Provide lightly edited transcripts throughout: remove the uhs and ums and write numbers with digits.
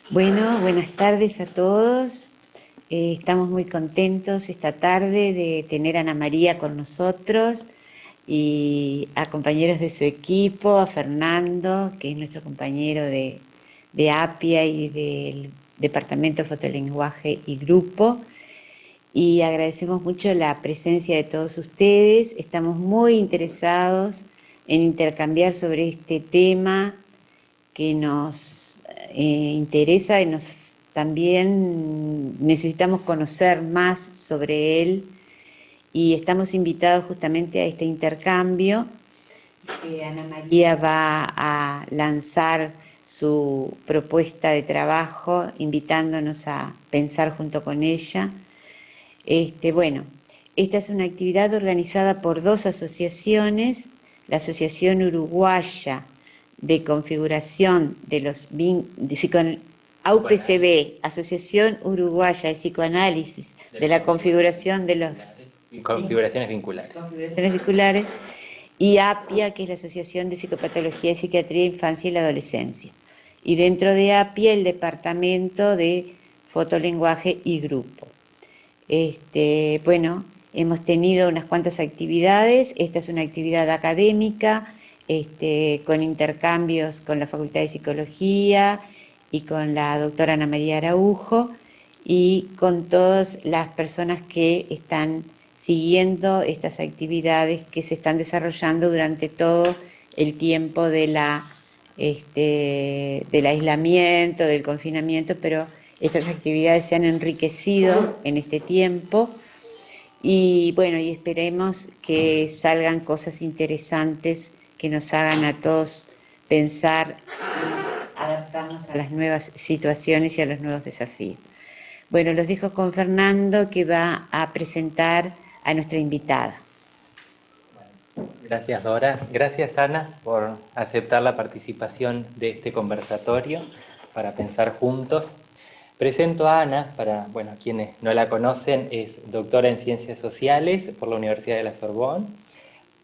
Bueno, buenas tardes a todos. Estamos muy contentos esta tarde de tener a Ana María con nosotros y a compañeros de su equipo, a Fernando, que es nuestro compañero de APIA y del Departamento de Fotolenguaje y Grupo. Y agradecemos mucho la presencia de todos ustedes. Estamos muy interesados en intercambiar sobre este tema que nos interesa y también necesitamos conocer más sobre él y estamos invitados justamente a este intercambio. Ana María va a lanzar su propuesta de trabajo invitándonos a pensar junto con ella. Bueno, esta es una actividad organizada por dos asociaciones, la Asociación Uruguaya de Configuración de los AUPCB, Asociación Uruguaya de Psicoanálisis de la Configuración de los configuraciones vinculares. Y APIA, que es la Asociación de Psicopatología y Psiquiatría, Infancia y la Adolescencia. Y dentro de APIA el Departamento de Fotolenguaje y Grupo. Bueno, hemos tenido unas cuantas actividades. Esta es una actividad académica, con intercambios con la Facultad de Psicología y con la doctora Ana María Araujo y con todas las personas que están siguiendo estas actividades que se están desarrollando durante todo el tiempo del aislamiento, del confinamiento, pero estas actividades se han enriquecido en este tiempo y bueno, y esperemos que salgan cosas interesantes que nos hagan a todos pensar y adaptarnos a las nuevas situaciones y a los nuevos desafíos. Bueno, los dejo con Fernando, que va a presentar a nuestra invitada. Gracias, Dora. Gracias, Ana, por aceptar la participación de este conversatorio para pensar juntos. Presento a Ana, para quienes no la conocen, es doctora en Ciencias Sociales por la Universidad de la Sorbonne,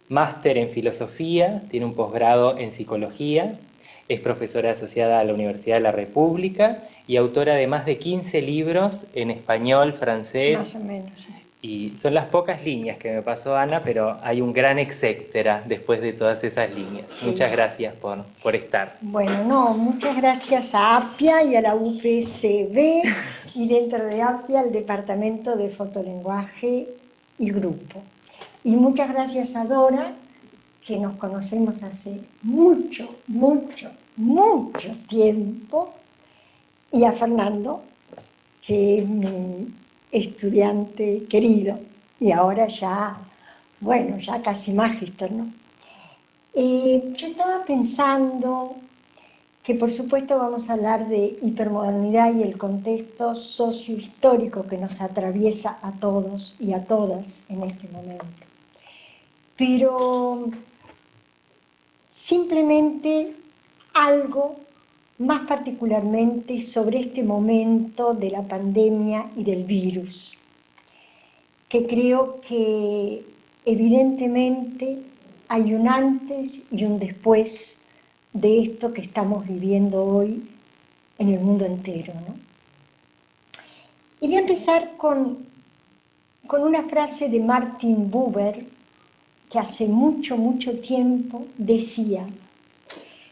máster en Filosofía, tiene un posgrado en Psicología, es profesora asociada a la Universidad de la República y autora de más de 15 libros en español, francés. Más o menos, sí. Y son las pocas líneas que me pasó Ana, pero hay un gran etcétera después de todas esas líneas. Sí. Muchas gracias por estar. Bueno, muchas gracias a APIA y a la UPCB y dentro de APIA al Departamento de Fotolenguaje y Grupo. Y muchas gracias a Dora, que nos conocemos hace mucho tiempo, y a Fernando, que es mi estudiante querido, y ahora ya casi magíster, ¿no? Yo estaba pensando que por supuesto vamos a hablar de hipermodernidad y el contexto sociohistórico que nos atraviesa a todos y a todas en este momento. Pero simplemente algo más particularmente sobre este momento de la pandemia y del virus, que creo que evidentemente hay un antes y un después de esto que estamos viviendo hoy en el mundo entero, ¿no? Y voy a empezar con una frase de Martin Buber, que hace mucho tiempo decía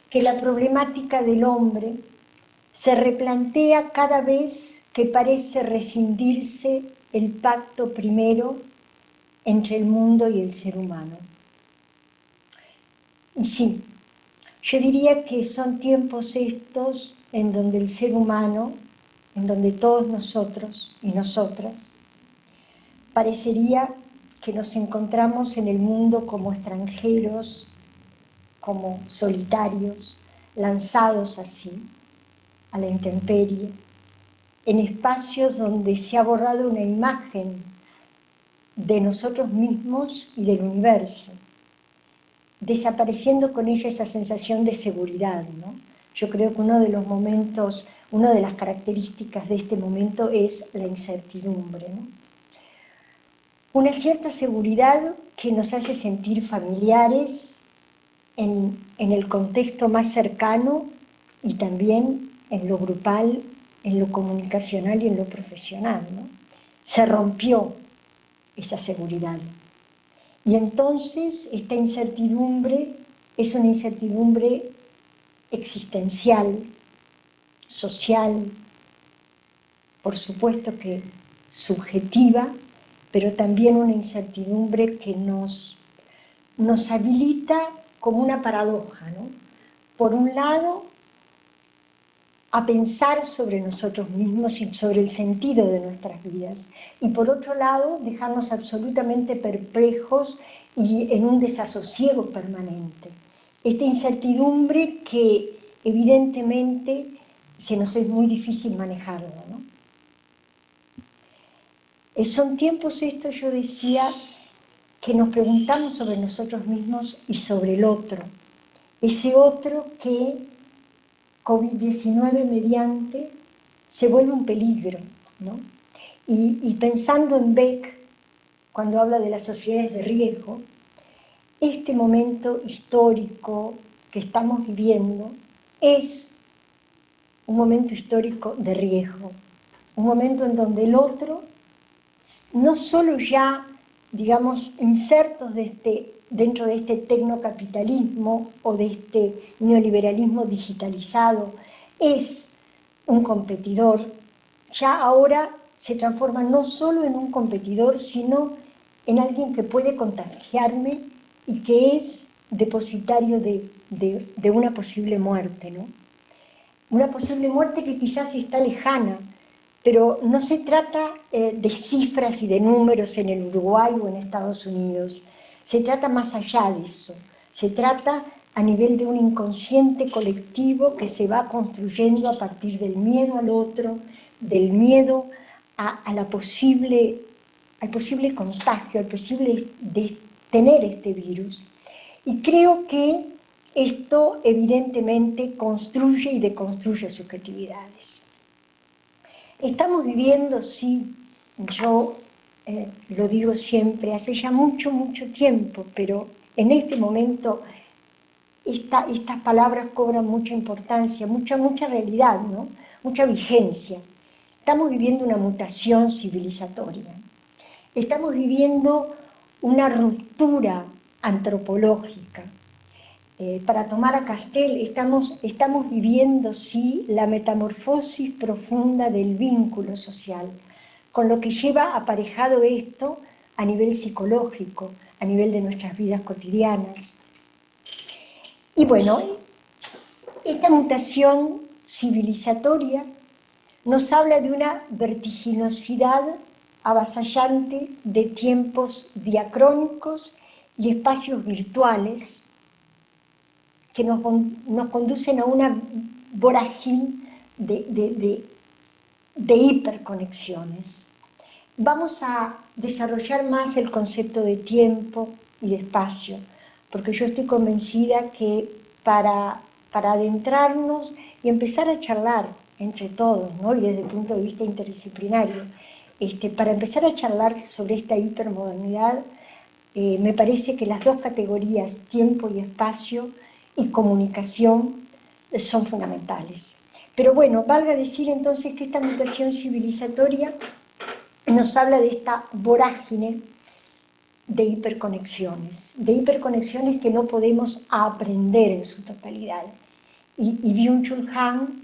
que la problemática del hombre se replantea cada vez que parece rescindirse el pacto primero entre el mundo y el ser humano. Y sí, yo diría que son tiempos estos en donde el ser humano, en donde todos nosotros y nosotras, parecería que nos encontramos en el mundo como extranjeros, como solitarios, lanzados así, a la intemperie, en espacios donde se ha borrado una imagen de nosotros mismos y del universo, desapareciendo con ella esa sensación de seguridad, ¿no? Yo creo que uno de los momentos, una de las características de este momento es la incertidumbre, ¿no? Una cierta seguridad que nos hace sentir familiares en el contexto más cercano y también en lo grupal en lo comunicacional y en lo profesional, ¿no? Se rompió esa seguridad. Y entonces esta incertidumbre es una incertidumbre existencial, social, por supuesto que subjetiva, pero también una incertidumbre que nos habilita como una paradoja, ¿no? Por un lado, a pensar sobre nosotros mismos y sobre el sentido de nuestras vidas, y por otro lado, dejarnos absolutamente perplejos y en un desasosiego permanente. Esta incertidumbre que evidentemente se nos es muy difícil manejarla, ¿no? Son tiempos estos, yo decía, que nos preguntamos sobre nosotros mismos y sobre el otro, ese otro que COVID-19 mediante se vuelve un peligro, ¿no? Y pensando en Beck, cuando habla de las sociedades de riesgo, este momento histórico que estamos viviendo es un momento histórico de riesgo, un momento en donde el otro, no solo ya, digamos, insertos dentro de este tecnocapitalismo o de este neoliberalismo digitalizado, es un competidor, ya ahora se transforma no solo en un competidor, sino en alguien que puede contagiarme y que es depositario de una posible muerte, ¿no? Una posible muerte que quizás está lejana, pero no se trata de cifras y de números en el Uruguay o en Estados Unidos. Se trata más allá de eso. Se trata a nivel de un inconsciente colectivo que se va construyendo a partir del miedo al otro, del miedo al posible contagio, al posible de tener este virus. Y creo que esto evidentemente construye y deconstruye subjetividades. Estamos viviendo, sí, yo lo digo siempre, hace ya mucho, mucho tiempo, pero en este momento estas palabras cobran mucha importancia, mucha realidad, ¿no? Mucha vigencia. Estamos viviendo una mutación civilizatoria. Estamos viviendo una ruptura antropológica. Para tomar a Castell, estamos viviendo, sí, la metamorfosis profunda del vínculo social, con lo que lleva aparejado esto a nivel psicológico, a nivel de nuestras vidas cotidianas. Y bueno, esta mutación civilizatoria nos habla de una vertiginosidad avasallante de tiempos diacrónicos y espacios virtuales que nos conducen a una vorágine de hiperconexiones. Vamos a desarrollar más el concepto de tiempo y de espacio, porque yo estoy convencida que para adentrarnos y empezar a charlar entre todos, ¿no? Y desde el punto de vista interdisciplinario, para empezar a charlar sobre esta hipermodernidad, me parece que las dos categorías, tiempo y espacio, y comunicación son fundamentales. Pero bueno, valga decir entonces que esta mutación civilizatoria nos habla de esta vorágine de hiperconexiones que no podemos aprender en su totalidad. Y Byung-Chul Han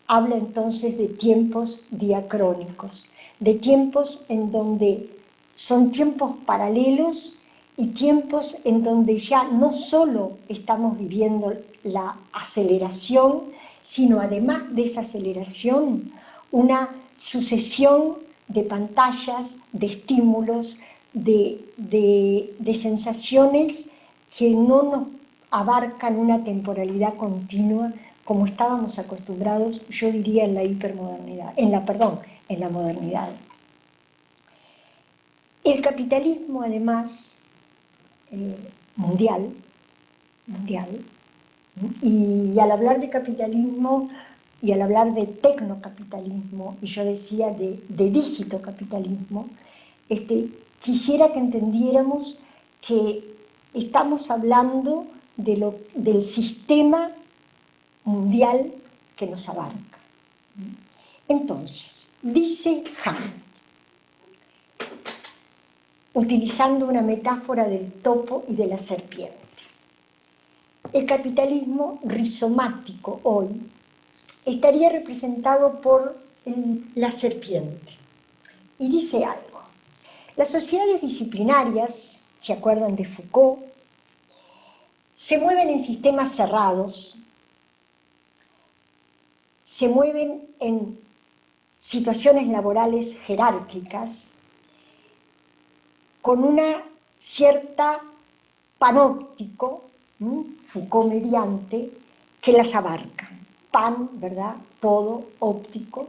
habla entonces de tiempos diacrónicos, de tiempos en donde son tiempos paralelos y tiempos en donde ya no solo estamos viviendo la aceleración, sino además de esa aceleración, una sucesión de pantallas, de estímulos, de sensaciones que no nos abarcan una temporalidad continua como estábamos acostumbrados, yo diría, en la hipermodernidad, en la modernidad. El capitalismo, además, mundial, y al hablar de capitalismo y al hablar de tecnocapitalismo, y yo decía de digitocapitalismo, quisiera que entendiéramos que estamos hablando del sistema mundial que nos abarca. Entonces, dice Hahn, utilizando una metáfora del topo y de la serpiente, el capitalismo rizomático hoy estaría representado por la serpiente. Y dice algo, las sociedades disciplinarias, ¿se acuerdan de Foucault?, se mueven en sistemas cerrados, se mueven en situaciones laborales jerárquicas, con una cierta panóptico, Foucault mediante, que las abarca. Pan, ¿verdad? Todo, óptico,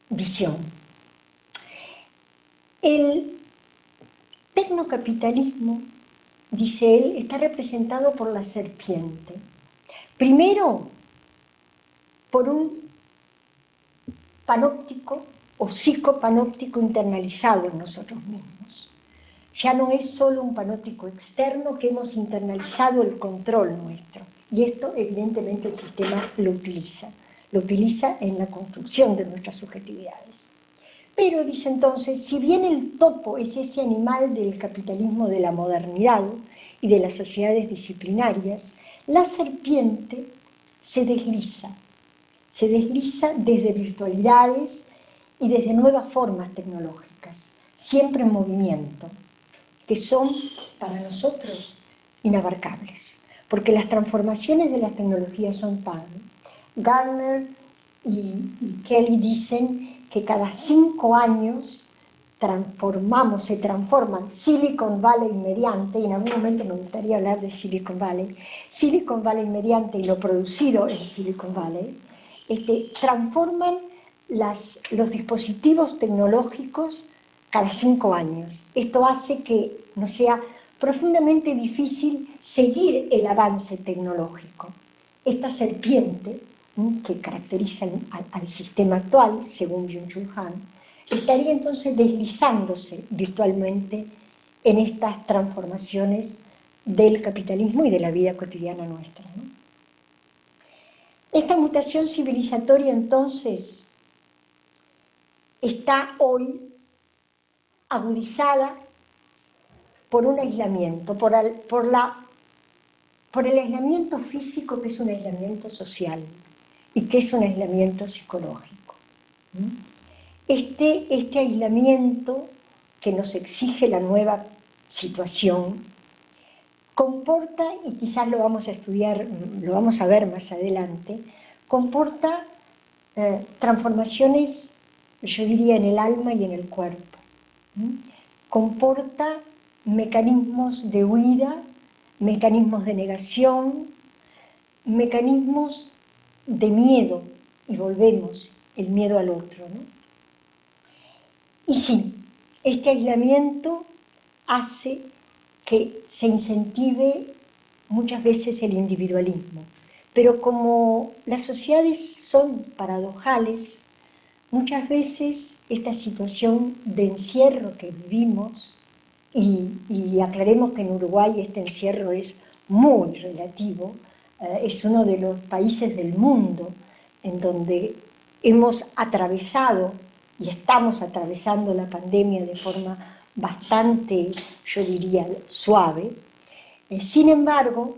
visión. El tecnocapitalismo, dice él, está representado por la serpiente. Primero, por un panóptico o psicopanóptico internalizado en nosotros mismos. Ya no es solo un panóptico externo, que hemos internalizado el control nuestro. Y esto, evidentemente, el sistema lo utiliza en la construcción de nuestras subjetividades. Pero, dice entonces, si bien el topo es ese animal del capitalismo de la modernidad y de las sociedades disciplinarias, la serpiente se desliza desde virtualidades y desde nuevas formas tecnológicas, siempre en movimiento, que son para nosotros inabarcables, porque las transformaciones de las tecnologías son tan. Gartner y Kelly dicen que cada 5 años se transforman Silicon Valley mediante, y en algún momento me gustaría hablar de Silicon Valley mediante y lo producido en Silicon Valley, transforman los dispositivos tecnológicos cada 5 años. Esto hace que nos sea profundamente difícil seguir el avance tecnológico. Esta serpiente, que caracteriza al sistema actual, según Byung-Chul Han, estaría entonces deslizándose virtualmente en estas transformaciones del capitalismo y de la vida cotidiana nuestra, ¿no? Esta mutación civilizatoria, entonces, está hoy agudizada por un aislamiento, por el aislamiento físico, que es un aislamiento social y que es un aislamiento psicológico. Este aislamiento que nos exige la nueva situación comporta, y quizás lo vamos a estudiar, lo vamos a ver más adelante, comporta transformaciones, yo diría, en el alma y en el cuerpo. Comporta mecanismos de huida, mecanismos de negación, mecanismos de miedo, y volvemos, el miedo al otro, ¿no? Y sí, este aislamiento hace que se incentive muchas veces el individualismo, pero como las sociedades son paradojales, muchas veces esta situación de encierro que vivimos, y aclaremos que en Uruguay este encierro es muy relativo, es uno de los países del mundo en donde hemos atravesado y estamos atravesando la pandemia de forma bastante, yo diría, suave. Sin embargo,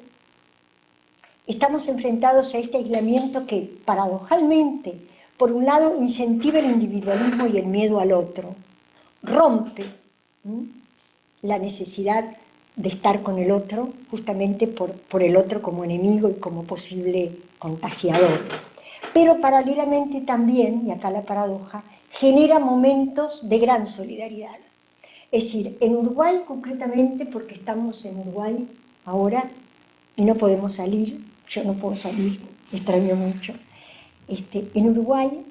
estamos enfrentados a este aislamiento que, paradojalmente, por un lado incentiva el individualismo y el miedo al otro, rompe la necesidad de estar con el otro, justamente por el otro como enemigo y como posible contagiador. Pero paralelamente también, y acá la paradoja, genera momentos de gran solidaridad. Es decir, en Uruguay concretamente, porque estamos en Uruguay ahora y no podemos salir, yo no puedo salir, extraño mucho. En Uruguay,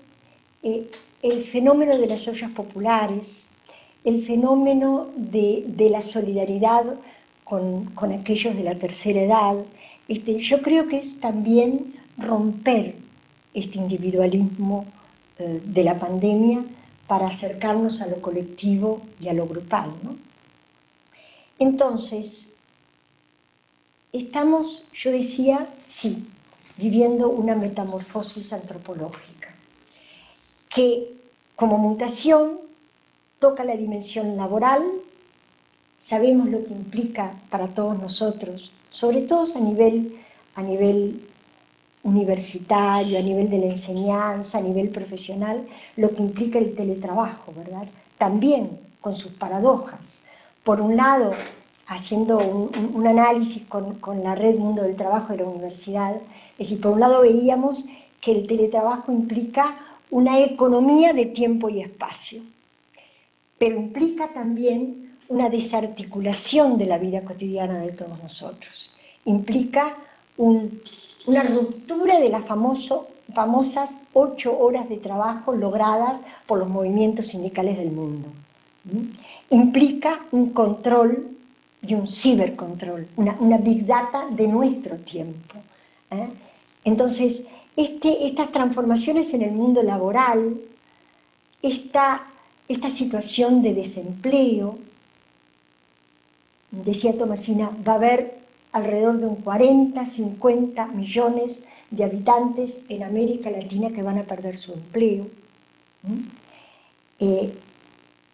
el fenómeno de las ollas populares, el fenómeno de la solidaridad con aquellos de la tercera edad, yo creo que es también romper este individualismo de la pandemia para acercarnos a lo colectivo y a lo grupal, ¿no? Entonces, estamos, yo decía, sí, viviendo una metamorfosis antropológica, que como mutación toca la dimensión laboral, sabemos lo que implica para todos nosotros, sobre todo a nivel universitario, a nivel de la enseñanza, a nivel profesional, lo que implica el teletrabajo, ¿verdad? También con sus paradojas. Por un lado, haciendo un análisis con la red Mundo del Trabajo de la universidad, es decir, por un lado veíamos que el teletrabajo implica una economía de tiempo y espacio, pero implica también una desarticulación de la vida cotidiana de todos nosotros. Implica una ruptura de las famosas 8 horas de trabajo logradas por los movimientos sindicales del mundo. Implica un control y un cibercontrol, una big data de nuestro tiempo. Entonces, estas transformaciones en el mundo laboral, esta situación de desempleo, decía Tomasina, va a haber alrededor de un 40, 50 millones de habitantes en América Latina que van a perder su empleo.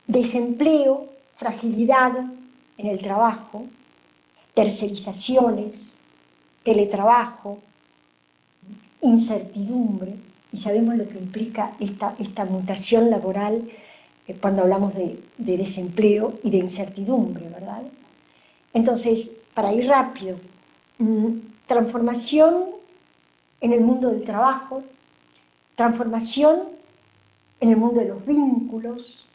Desempleo, fragilidad en el trabajo, tercerizaciones, teletrabajo, incertidumbre, y sabemos lo que implica esta mutación laboral cuando hablamos de desempleo y de incertidumbre, ¿verdad? Entonces, para ir rápido, transformación en el mundo del trabajo, transformación en el mundo de los vínculos.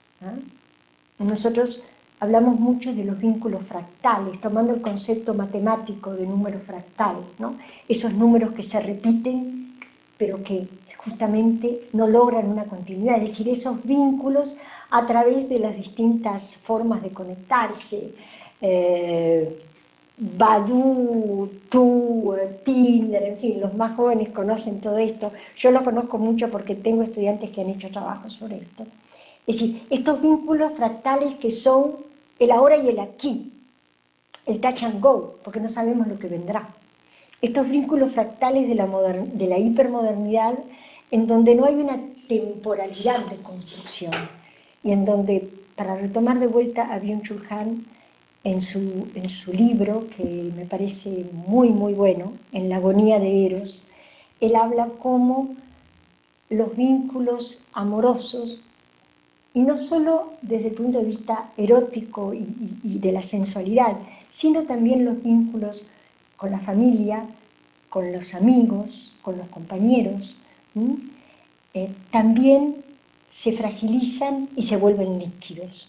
Nosotros hablamos mucho de los vínculos fractales, tomando el concepto matemático de número fractal, ¿no? Esos números que se repiten, pero que justamente no logran una continuidad, es decir, esos vínculos a través de las distintas formas de conectarse, Badoo, Tinder, en fin, los más jóvenes conocen todo esto. Yo lo conozco mucho porque tengo estudiantes que han hecho trabajo sobre esto. Es decir, estos vínculos fractales que son el ahora y el aquí, el touch and go, porque no sabemos lo que vendrá. Estos vínculos fractales de la hipermodernidad, en donde no hay una temporalidad de construcción, y en donde, para retomar de vuelta a Byung-Chul Han, en su libro, que me parece muy, muy bueno, En la agonía de Eros, él habla cómo los vínculos amorosos, y no solo desde el punto de vista erótico y de la sensualidad, sino también los vínculos con la familia, con los amigos, con los compañeros, también se fragilizan y se vuelven líquidos.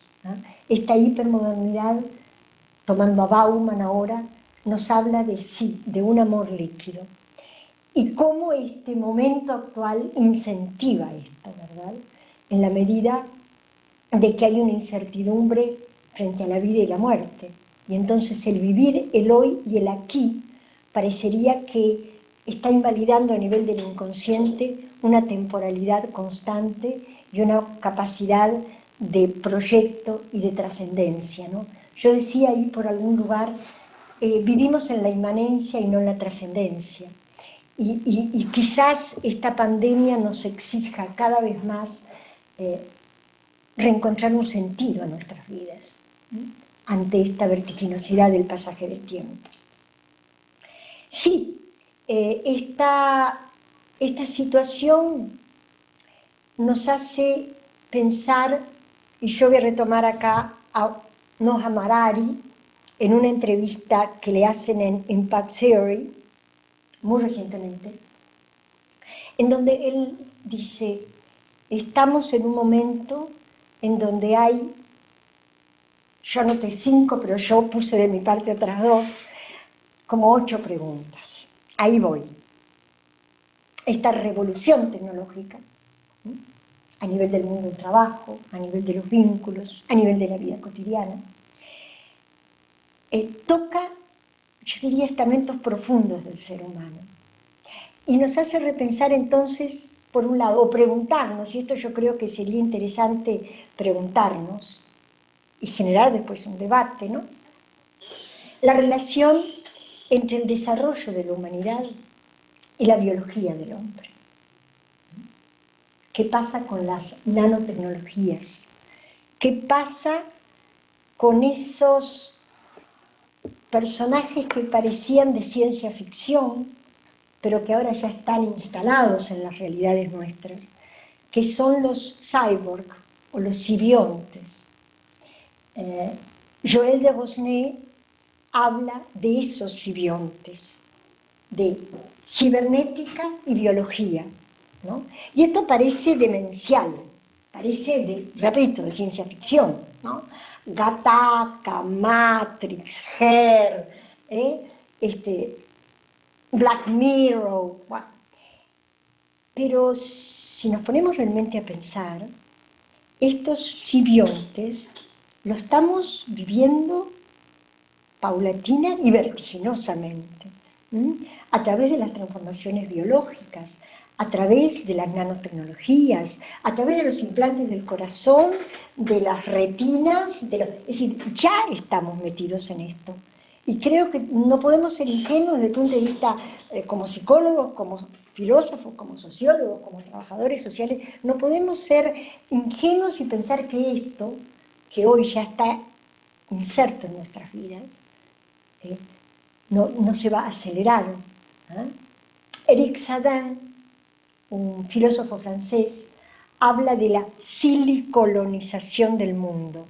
Esta hipermodernidad, tomando a Bauman ahora, nos habla de un amor líquido. Y cómo este momento actual incentiva esto, ¿verdad? En la medida de que hay una incertidumbre frente a la vida y la muerte. Y entonces el vivir el hoy y el aquí parecería que está invalidando a nivel del inconsciente una temporalidad constante y una capacidad de proyecto y de trascendencia, ¿no? Yo decía ahí por algún lugar, vivimos en la inmanencia y no en la trascendencia. Y quizás esta pandemia nos exija cada vez más reencontrar un sentido a nuestras vidas, ante esta vertiginosidad del pasaje del tiempo. Sí, esta situación nos hace pensar, y yo voy a retomar acá a Noah Marari, en una entrevista que le hacen en Impact Theory, muy recientemente, en donde él dice, estamos en un momento en donde hay, yo anoté 5, pero yo puse de mi parte otras 2, como 8 preguntas. Ahí voy. Esta revolución tecnológica, a nivel del mundo del trabajo, a nivel de los vínculos, a nivel de la vida cotidiana, toca, yo diría, estamentos profundos del ser humano. Y nos hace repensar entonces, por un lado, o preguntarnos, y esto yo creo que sería interesante preguntarnos, y generar después un debate, ¿no? La relación entre el desarrollo de la humanidad y la biología del hombre. ¿Qué pasa con las nanotecnologías? ¿Qué pasa con esos personajes que parecían de ciencia ficción, pero que ahora ya están instalados en las realidades nuestras, que son los cyborg o los simbiontes? Joël de Rosnay habla de esos simbiontes, de cibernética y biología, ¿no? Y esto parece demencial, parece, repito, de ciencia ficción, ¿no? Gattaca, Matrix, Her, Black Mirror. Bueno. Pero si nos ponemos realmente a pensar, estos simbiontes lo estamos viviendo paulatina y vertiginosamente, a través de las transformaciones biológicas, a través de las nanotecnologías, a través de los implantes del corazón, de las retinas, es decir, ya estamos metidos en esto. Y creo que no podemos ser ingenuos desde el punto de vista como psicólogos, como filósofos, como sociólogos, como trabajadores sociales, no podemos ser ingenuos y pensar que esto, que hoy ya está inserto en nuestras vidas, no se va a acelerar. Eric Sadin, un filósofo francés, habla de la silicolonización del mundo,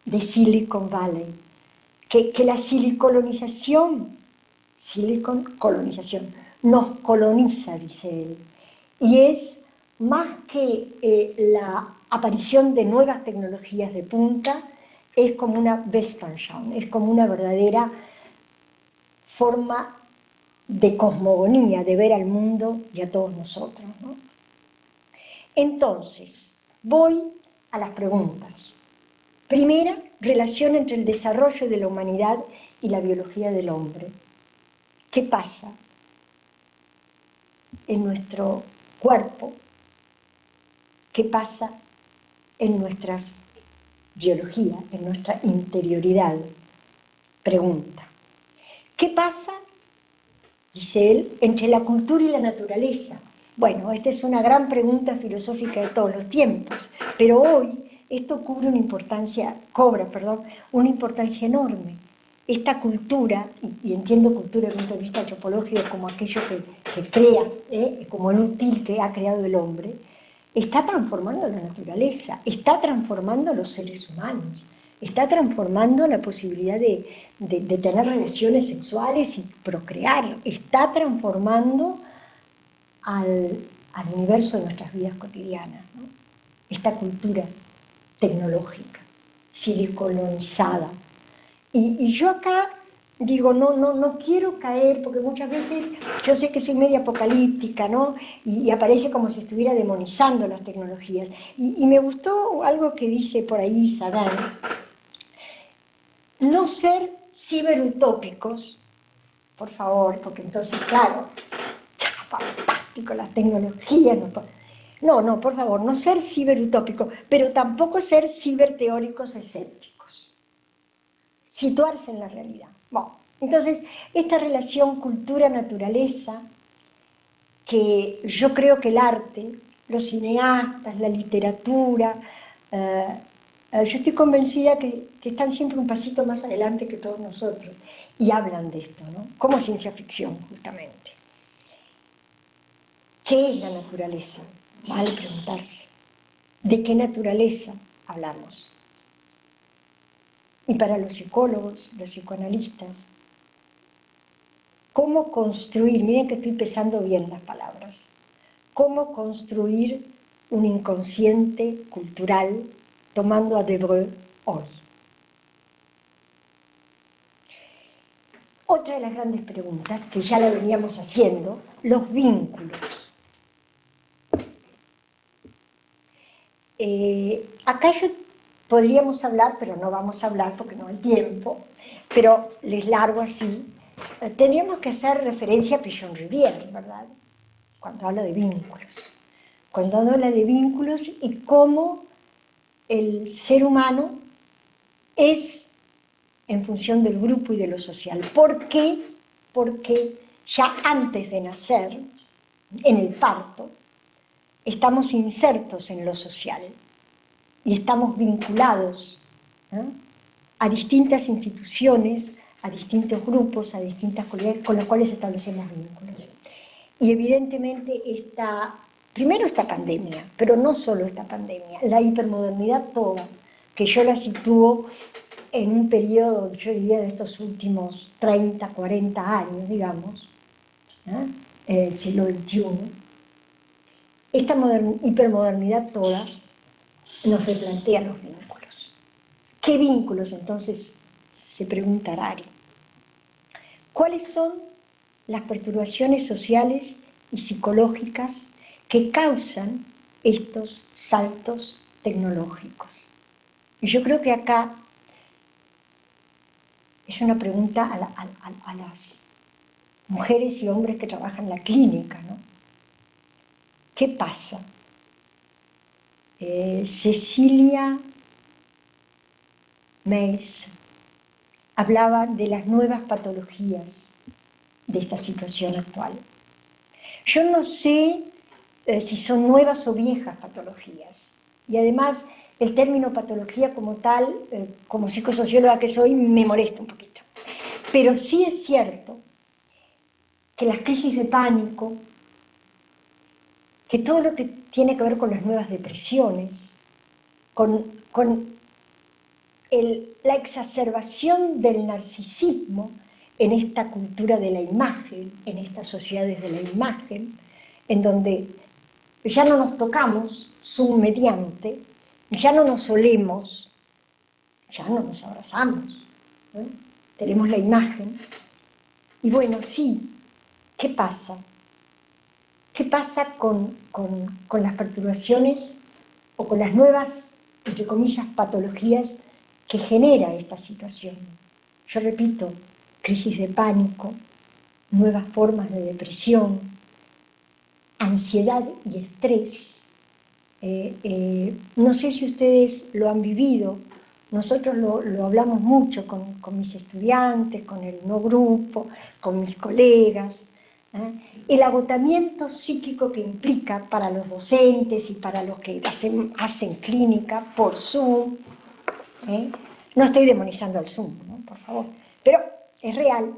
de Silicon Valley, que la silicolonización nos coloniza, dice él, y es más que la aparición de nuevas tecnologías de punta, es como una Weltanschauung, es como una verdadera forma de cosmogonía, de ver al mundo y a todos nosotros, ¿no? Entonces, voy a las preguntas. Primera, relación entre el desarrollo de la humanidad y la biología del hombre. ¿Qué pasa en nuestro cuerpo? ¿Qué pasa en nuestras biología, en nuestra interioridad? Pregunta. ¿Qué pasa, dice él, entre la cultura y la naturaleza? Bueno, esta es una gran pregunta filosófica de todos los tiempos, pero hoy esto cobra una importancia enorme. Esta cultura, y entiendo cultura desde el punto de vista antropológico como aquello que crea, como el útil que ha creado el hombre, está transformando la naturaleza, está transformando a los seres humanos, está transformando la posibilidad de tener relaciones sexuales y procrear, está transformando al universo de nuestras vidas cotidianas, ¿no? Esta cultura tecnológica, silicolonizada. Y yo acá digo, no quiero caer, porque muchas veces yo sé que soy media apocalíptica, ¿no? Y aparece como si estuviera demonizando las tecnologías. Y me gustó algo que dice por ahí Sadin, no ser ciberutópicos, por favor, porque entonces, claro, fantástico las tecnologías. No, por favor, no ser ciberutópicos, pero tampoco ser ciberteóricos escépticos. Situarse en la realidad. Bueno, entonces, esta relación cultura-naturaleza, que yo creo que el arte, los cineastas, la literatura, yo estoy convencida que están siempre un pasito más adelante que todos nosotros, y hablan de esto, ¿no? Como ciencia ficción, justamente. ¿Qué es la naturaleza? Vale preguntarse. ¿De qué naturaleza hablamos? Y para los psicólogos, los psicoanalistas, ¿cómo construir? Miren que estoy pesando bien las palabras. ¿Cómo construir un inconsciente cultural tomando a Debreu hoy? Otra de las grandes preguntas, que ya la veníamos haciendo, los vínculos. Acá podríamos hablar, pero no vamos a hablar porque no hay tiempo, pero les largo así. Tendríamos que hacer referencia a Pichon Rivière, ¿verdad? Cuando habla de vínculos. Cuando habla de vínculos y cómo el ser humano es en función del grupo y de lo social. ¿Por qué? Porque ya antes de nacer, en el parto, estamos insertos en lo social y estamos vinculados, ¿eh?, a distintas instituciones, a distintos grupos, a distintas comunidades con los cuales establecemos vínculos. Y evidentemente primero esta pandemia, pero no solo esta pandemia, la hipermodernidad toda, que yo la sitúo en un periodo, yo diría, de estos últimos 30, 40 años, digamos, ¿eh?, el siglo XXI, esta hipermodernidad toda nos replantea los vínculos. ¿Qué vínculos entonces? Se preguntará Ari. ¿Cuáles son las perturbaciones sociales y psicológicas que causan estos saltos tecnológicos? Y yo creo que acá es una pregunta a las mujeres y hombres que trabajan en la clínica, ¿no? ¿Qué pasa? Cecilia Meis hablaba de las nuevas patologías de esta situación actual. Yo no sé si son nuevas o viejas patologías, y además el término patología como tal, como psicosocióloga que soy, me molesta un poquito. Pero sí es cierto que las crisis de pánico, que todo lo que tiene que ver con las nuevas depresiones, con la exacerbación del narcisismo en esta cultura de la imagen, en estas sociedades de la imagen, en donde ya no nos tocamos, Zoom mediante, ya no nos olemos, ya no nos abrazamos, ¿no? Tenemos la imagen. Y bueno, sí, ¿qué pasa? ¿Qué pasa con las perturbaciones o con las nuevas, entre comillas, patologías que genera esta situación? Yo repito, crisis de pánico, nuevas formas de depresión, ansiedad y estrés. No sé si ustedes lo han vivido, nosotros lo hablamos mucho con mis estudiantes, con el no grupo, con mis colegas, ¿eh? El agotamiento psíquico que implica para los docentes y para los que hacen clínica por Zoom, ¿eh? No estoy demonizando al Zoom, ¿no?, por favor, pero es real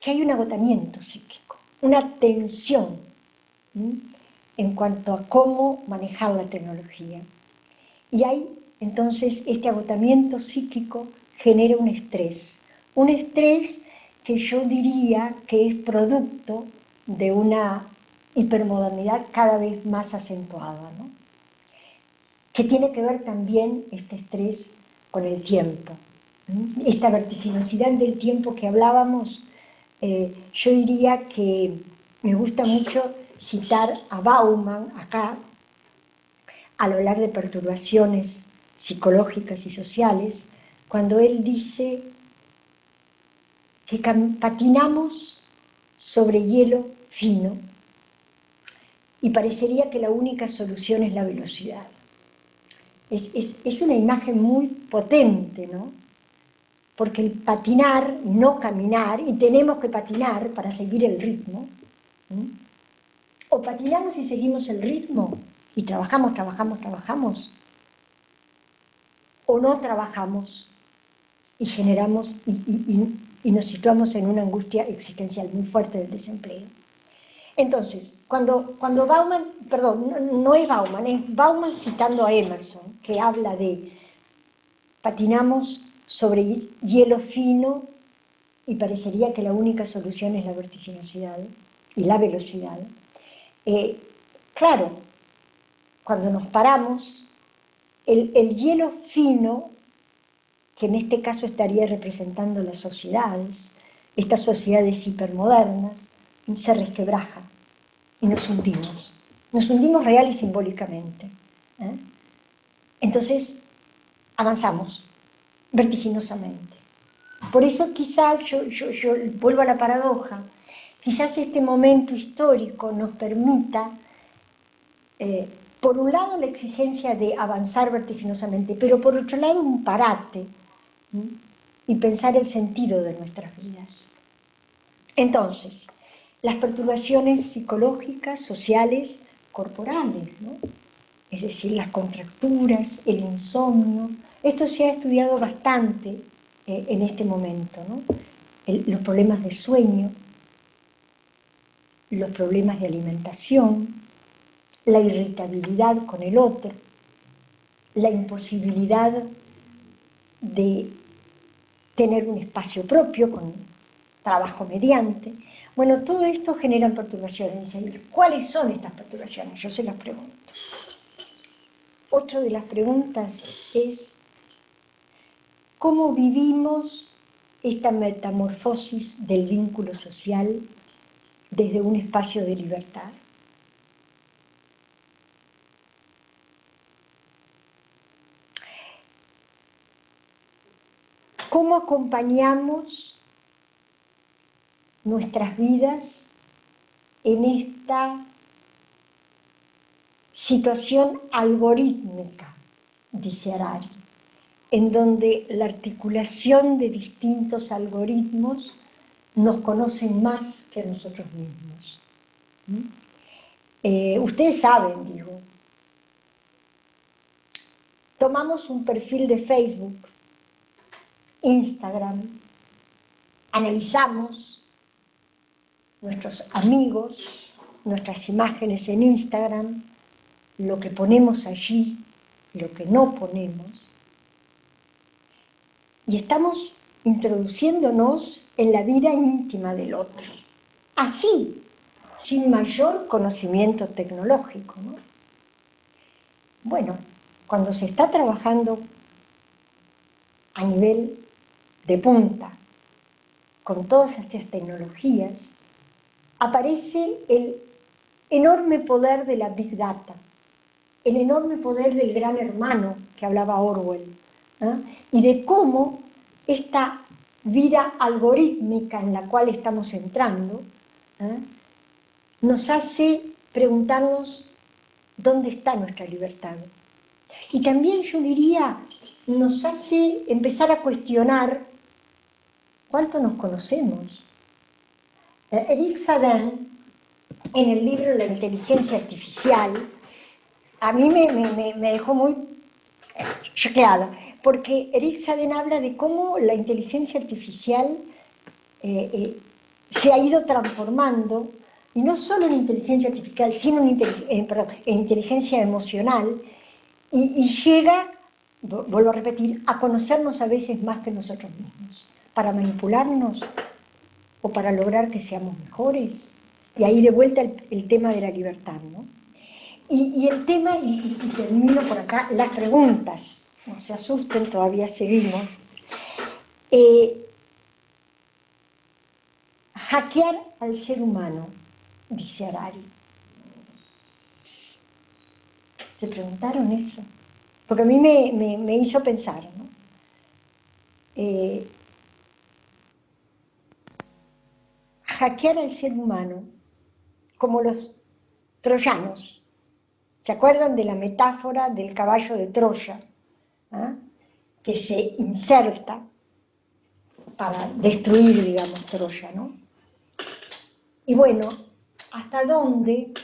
que hay un agotamiento psíquico, una tensión, ¿sí?, en cuanto a cómo manejar la tecnología. Y hay entonces este agotamiento psíquico genera un estrés que yo diría que es producto de una hipermodernidad cada vez más acentuada, ¿no?, que tiene que ver también este estrés con el tiempo. Esta vertiginosidad del tiempo que hablábamos, yo diría que me gusta mucho citar a Bauman acá, al hablar de perturbaciones psicológicas y sociales, cuando él dice que patinamos sobre hielo fino y parecería que la única solución es la velocidad. Es una imagen muy potente, ¿no? Porque el patinar, no caminar, y tenemos que patinar para seguir el ritmo, ¿sí?, o patinamos y seguimos el ritmo y trabajamos, o no trabajamos y generamos y nos situamos en una angustia existencial muy fuerte del desempleo. Entonces, cuando Bauman, perdón, no es Bauman citando a Emerson, que habla de patinamos sobre hielo fino y parecería que la única solución es la vertiginosidad y la velocidad. Claro, cuando nos paramos, el hielo fino, que en este caso estaría representando las sociedades, estas sociedades hipermodernas, se resquebraja y nos hundimos real y simbólicamente, ¿eh? Entonces avanzamos vertiginosamente. Por eso quizás yo vuelvo a la paradoja, quizás este momento histórico nos permita, por un lado la exigencia de avanzar vertiginosamente, pero por otro lado un parate, ¿sí?, y pensar el sentido de nuestras vidas. Entonces, las perturbaciones psicológicas, sociales, corporales, ¿no? Es decir, las contracturas, el insomnio. Esto se ha estudiado bastante en este momento, ¿no? Los problemas de sueño, los problemas de alimentación, la irritabilidad con el otro, la imposibilidad de tener un espacio propio con trabajo mediante. Bueno, todo esto genera perturbaciones. ¿Cuáles son estas perturbaciones? Yo se las pregunto. Otra de las preguntas es ¿cómo vivimos esta metamorfosis del vínculo social desde un espacio de libertad? ¿Cómo acompañamos nuestras vidas en esta situación algorítmica, dice Harari, en donde la articulación de distintos algoritmos nos conocen más que a nosotros mismos? Ustedes saben, digo, tomamos un perfil de Facebook, Instagram, analizamos nuestros amigos, nuestras imágenes en Instagram, lo que ponemos allí, lo que no ponemos, y estamos introduciéndonos en la vida íntima del otro, así, sin mayor conocimiento tecnológico, ¿no? Bueno, cuando se está trabajando a nivel de punta con todas estas tecnologías, aparece el enorme poder de la Big Data, el enorme poder del gran hermano que hablaba Orwell, ¿eh? Y de cómo esta vida algorítmica en la cual estamos entrando, ¿eh?, nos hace preguntarnos dónde está nuestra libertad. Y también yo diría, nos hace empezar a cuestionar cuánto nos conocemos. Eric Sadin, en el libro La inteligencia artificial, a mí me dejó muy choqueada, porque Eric Sadin habla de cómo la inteligencia artificial se ha ido transformando, y no solo en inteligencia artificial, sino en inteligencia emocional, y llega, vuelvo a repetir, a conocernos a veces más que nosotros mismos, para manipularnos o para lograr que seamos mejores. Y ahí de vuelta el tema de la libertad, ¿no? Y el tema, y termino por acá, las preguntas, no se asusten, todavía seguimos. Hackear al ser humano, dice Harari. ¿Se preguntaron eso? Porque a mí me hizo pensar, ¿no? Hackear al ser humano, como los troyanos. ¿Se acuerdan de la metáfora del caballo de Troya? ¿Ah? Que se inserta para destruir, digamos, Troya, ¿no? Y bueno, ¿hasta dónde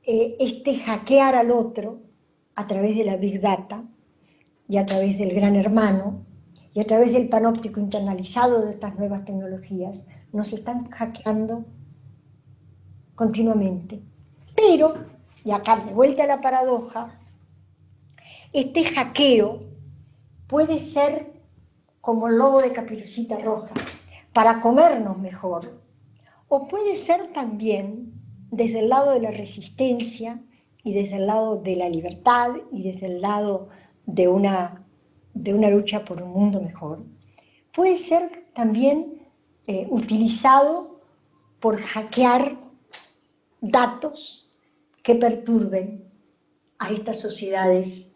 este hackear al otro a través de la Big Data y a través del gran hermano y a través del panóptico internalizado de estas nuevas tecnologías nos están hackeando continuamente? Pero, y acá de vuelta a la paradoja, este hackeo puede ser como el lobo de Caperucita Roja, para comernos mejor, o puede ser también desde el lado de la resistencia y desde el lado de la libertad y desde el lado de una lucha por un mundo mejor. Puede ser también utilizado por hackear datos que perturben a estas sociedades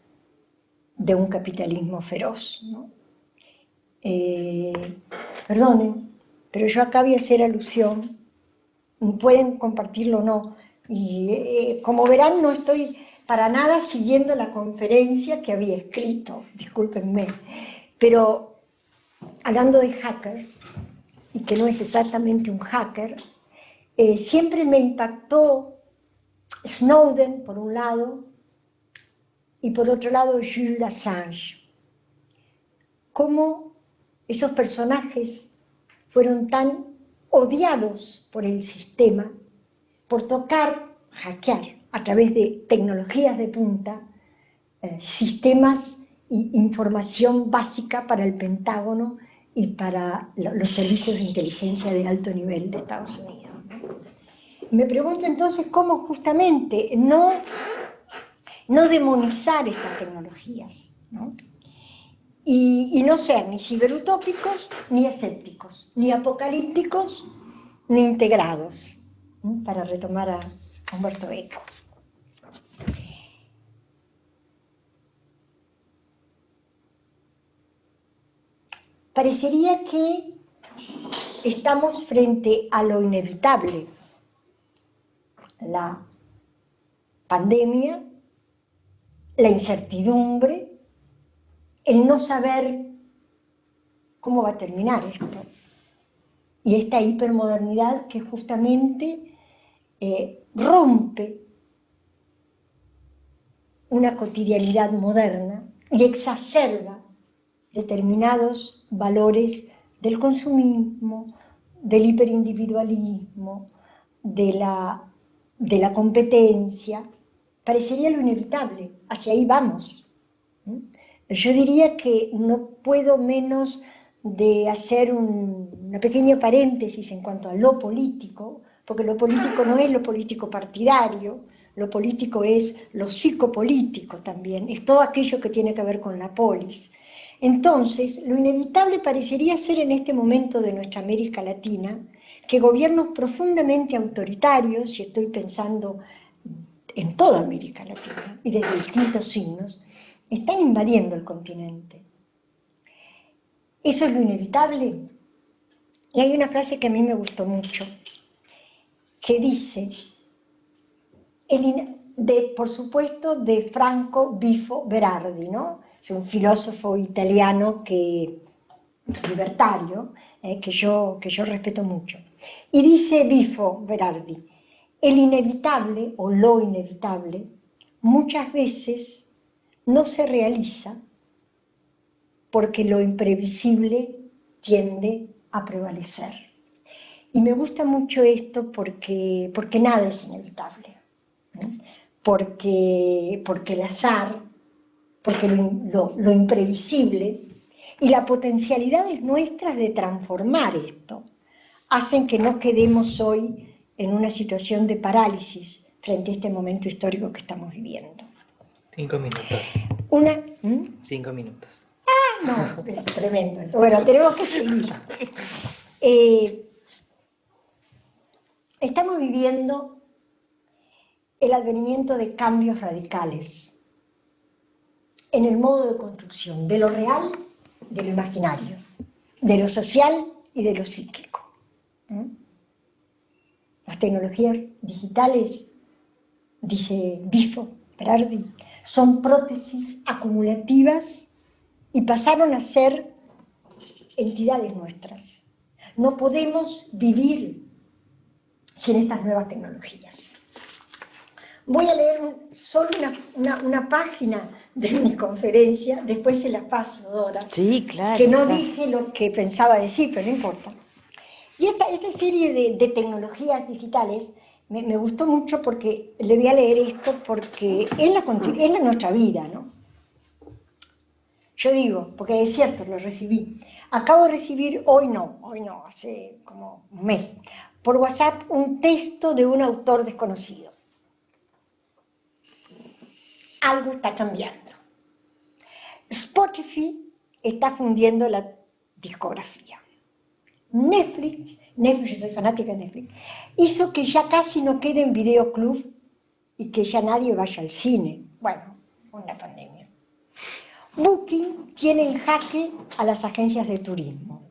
de un capitalismo feroz, ¿no? Perdonen, pero yo acá voy a hacer alusión, pueden compartirlo o no, y como verán no estoy para nada siguiendo la conferencia que había escrito, discúlpenme, pero hablando de hackers, y que no es exactamente un hacker, siempre me impactó Snowden, por un lado, y por otro lado, Julian Assange. Cómo esos personajes fueron tan odiados por el sistema, por tocar, hackear, a través de tecnologías de punta, sistemas e información básica para el Pentágono y para los servicios de inteligencia de alto nivel de Estados Unidos. Me pregunto entonces cómo justamente no demonizar estas tecnologías, ¿no? Y no ser ni ciberutópicos, ni escépticos, ni apocalípticos, ni integrados, ¿no? Para retomar a Humberto Eco. Parecería que estamos frente a lo inevitable. La pandemia, la incertidumbre, el no saber cómo va a terminar esto. Y esta hipermodernidad que justamente rompe una cotidianidad moderna y exacerba determinados valores del consumismo, del hiperindividualismo, de la competencia. Parecería lo inevitable, hacia ahí vamos. Yo diría que no puedo menos de hacer una pequeña paréntesis en cuanto a lo político, porque lo político no es lo político partidario, lo político es lo psicopolítico también, es todo aquello que tiene que ver con la polis. Entonces, lo inevitable parecería ser en este momento de nuestra América Latina que gobiernos profundamente autoritarios, y estoy pensando en toda América Latina y desde distintos signos, están invadiendo el continente. Eso es lo inevitable. Y hay una frase que a mí me gustó mucho, que dice, por supuesto, de Franco Bifo Berardi, ¿no? Es un filósofo italiano libertario, que yo respeto mucho. Y dice Bifo Berardi, el inevitable o lo inevitable muchas veces no se realiza porque lo imprevisible tiende a prevalecer. Y me gusta mucho esto porque nada es inevitable, ¿no? Porque el azar, porque lo imprevisible y las potencialidades nuestras de transformar esto hacen que no quedemos hoy en una situación de parálisis frente a este momento histórico que estamos viviendo. 5 minutos. 5 minutos. No, es tremendo. Bueno, tenemos que seguir. Estamos viviendo el advenimiento de cambios radicales en el modo de construcción de lo real, de lo imaginario, de lo social y de lo psíquico. Las tecnologías digitales, dice Bifo Berardi, son prótesis acumulativas y pasaron a ser entidades nuestras. No podemos vivir sin estas nuevas tecnologías. Voy a leer solo una página de mi conferencia, después se la paso, Dora. Sí, claro. Que no dije lo que pensaba decir, pero no importa. Y esta serie de tecnologías digitales me gustó mucho porque le voy a leer esto porque es nuestra vida, ¿no? Yo digo, porque es cierto, lo recibí. Acabo de recibir, hoy no, hace como un mes, por WhatsApp un texto de un autor desconocido. Algo está cambiando. Spotify está fundiendo la discografía. Netflix, yo soy fanática de Netflix, hizo que ya casi no quede en videoclub y que ya nadie vaya al cine. Bueno, una pandemia. Booking tiene en jaque a las agencias de turismo.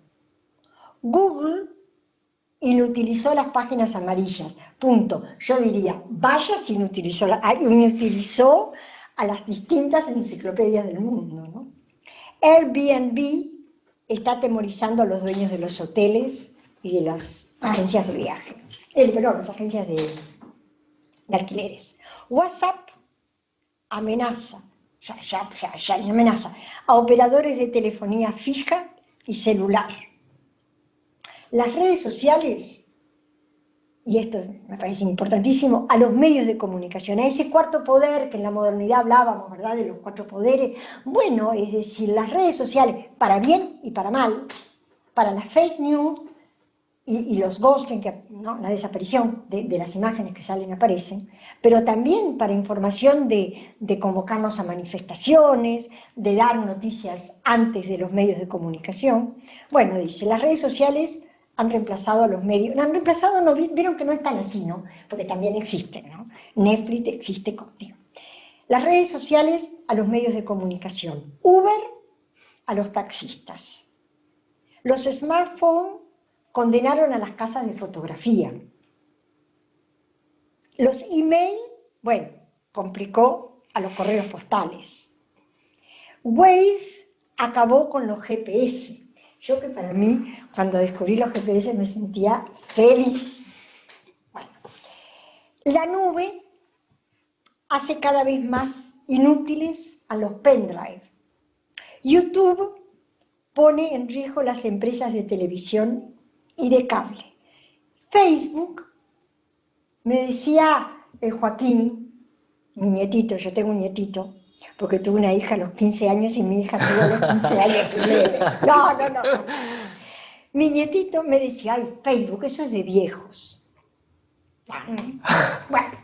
Google inutilizó las páginas amarillas. Punto. Yo diría, vaya si inutilizó a las distintas enciclopedias del mundo, ¿no? Airbnb está atemorizando a los dueños de los hoteles y de las agencias de viaje. Las agencias de alquileres. WhatsApp amenaza, ya ni amenaza, a operadores de telefonía fija y celular. Las redes sociales, y esto me parece importantísimo, a los medios de comunicación, a ese cuarto poder que en la modernidad hablábamos, ¿verdad?, de los cuatro poderes. Bueno, es decir, las redes sociales, para bien y para mal, para las fake news y los ghosting, ¿no?, la desaparición de las imágenes que salen aparecen, pero también para información de convocarnos a manifestaciones, de dar noticias antes de los medios de comunicación. Bueno, dice, las redes sociales han reemplazado a los medios. Han reemplazado, no, vieron que no están así, ¿no? Porque también existen, ¿no? Netflix existe contigo. Las redes sociales a los medios de comunicación. Uber a los taxistas. Los smartphones condenaron a las casas de fotografía. Los email, bueno, complicó a los correos postales. Waze acabó con los GPS. Yo que para mí, cuando descubrí los GPS me sentía feliz. Bueno, la nube hace cada vez más inútiles a los pendrive. YouTube pone en riesgo las empresas de televisión y de cable. Facebook, me decía Joaquín, mi nietito, yo tengo un nietito, porque tuve una hija a los 15 años y mi hija tuvo a los 15 años. No. Mi nietito me decía, ay, Facebook, eso es de viejos. Bueno,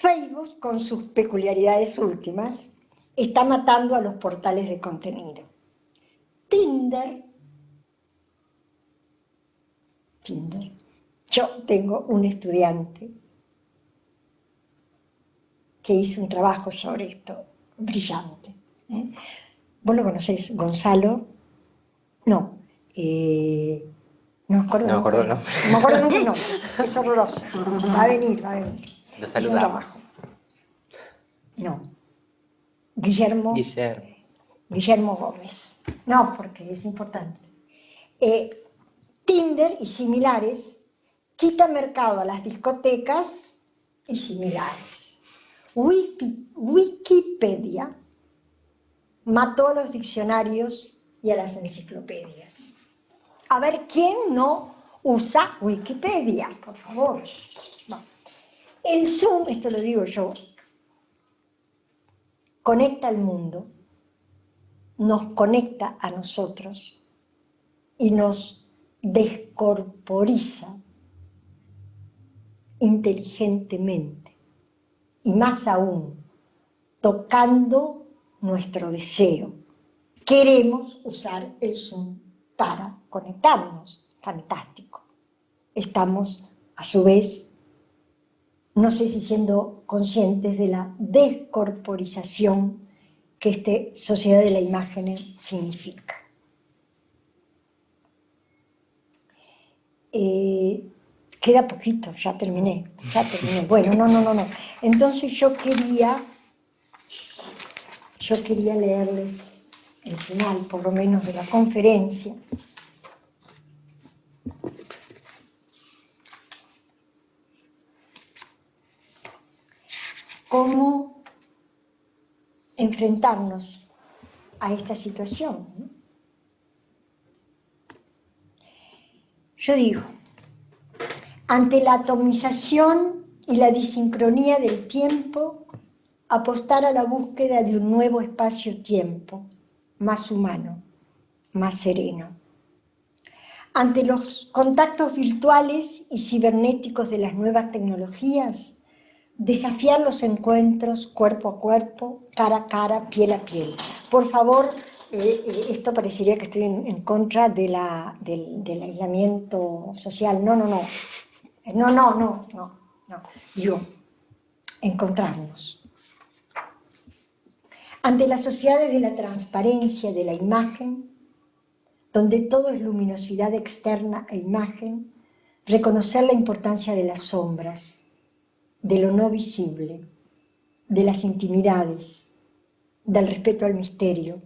Facebook, con sus peculiaridades últimas, está matando a los portales de contenido. Tinder. Yo tengo un estudiante que hizo un trabajo sobre esto, brillante. ¿Vos lo conocés? Gonzalo. No me acuerdo nunca. No me acuerdo nunca, no. Es horroroso. Va a venir. Lo saludamos. No. Guillermo Gómez. No, porque es importante. Tinder y similares quita mercado a las discotecas y similares. Wikipedia mató a los diccionarios y a las enciclopedias. A ver, ¿quién no usa Wikipedia? Por favor. No. El Zoom, esto lo digo yo, conecta al mundo, nos conecta a nosotros y nos descorporiza inteligentemente y más aún tocando nuestro deseo. Queremos usar el Zoom para conectarnos. Fantástico. Estamos, a su vez, no sé si siendo conscientes de la descorporización que esta sociedad de la imagen significa. Queda poquito, ya terminé. Bueno, no. Entonces yo quería leerles el final, por lo menos, de la conferencia. Cómo enfrentarnos a esta situación, ¿no? Yo digo, ante la atomización y la disincronía del tiempo, apostar a la búsqueda de un nuevo espacio-tiempo, más humano, más sereno. Ante los contactos virtuales y cibernéticos de las nuevas tecnologías, desafiar los encuentros cuerpo a cuerpo, cara a cara, piel a piel. Por favor, esto parecería que estoy en contra del aislamiento social. No. Digo, encontrarnos. Ante las sociedades de la transparencia de la imagen, donde todo es luminosidad externa e imagen, reconocer la importancia de las sombras, de lo no visible, de las intimidades, del respeto al misterio,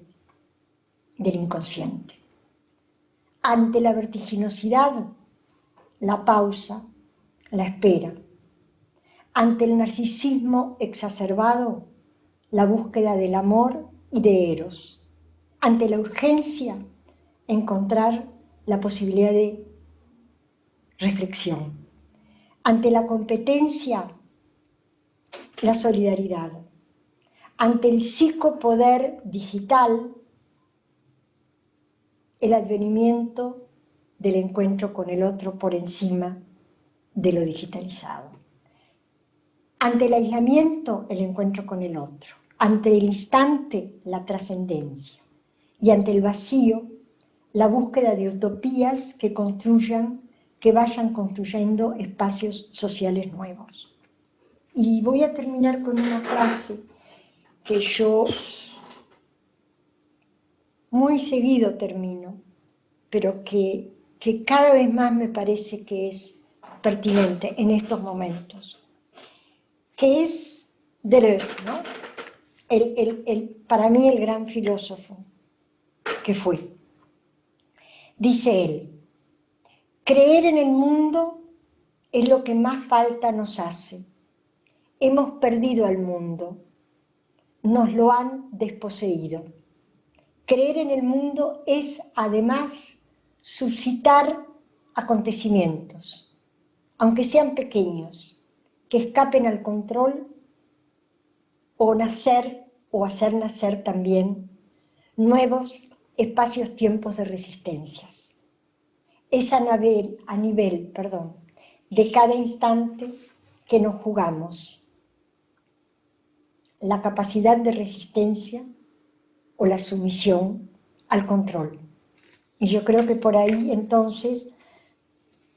del inconsciente. Ante la vertiginosidad, la pausa, la espera. Ante el narcisismo exacerbado, la búsqueda del amor y de Eros. Ante la urgencia, encontrar la posibilidad de reflexión. Ante la competencia, la solidaridad. Ante el psicopoder digital, el advenimiento del encuentro con el otro por encima de lo digitalizado. Ante el aislamiento, el encuentro con el otro. Ante el instante, la trascendencia. Y ante el vacío, la búsqueda de utopías que vayan construyendo espacios sociales nuevos. Y voy a terminar con una frase que yo muy seguido termino, pero que cada vez más me parece que es pertinente en estos momentos, que es Deleuze, ¿no? Para mí el gran filósofo que fue. Dice él, creer en el mundo es lo que más falta nos hace. Hemos perdido al mundo, nos lo han desposeído. Creer en el mundo es, además, suscitar acontecimientos, aunque sean pequeños, que escapen al control o nacer o hacer nacer también nuevos espacios-tiempos de resistencias. Es a nivel de cada instante que nos jugamos la capacidad de resistencia o la sumisión al control. Y yo creo que por ahí entonces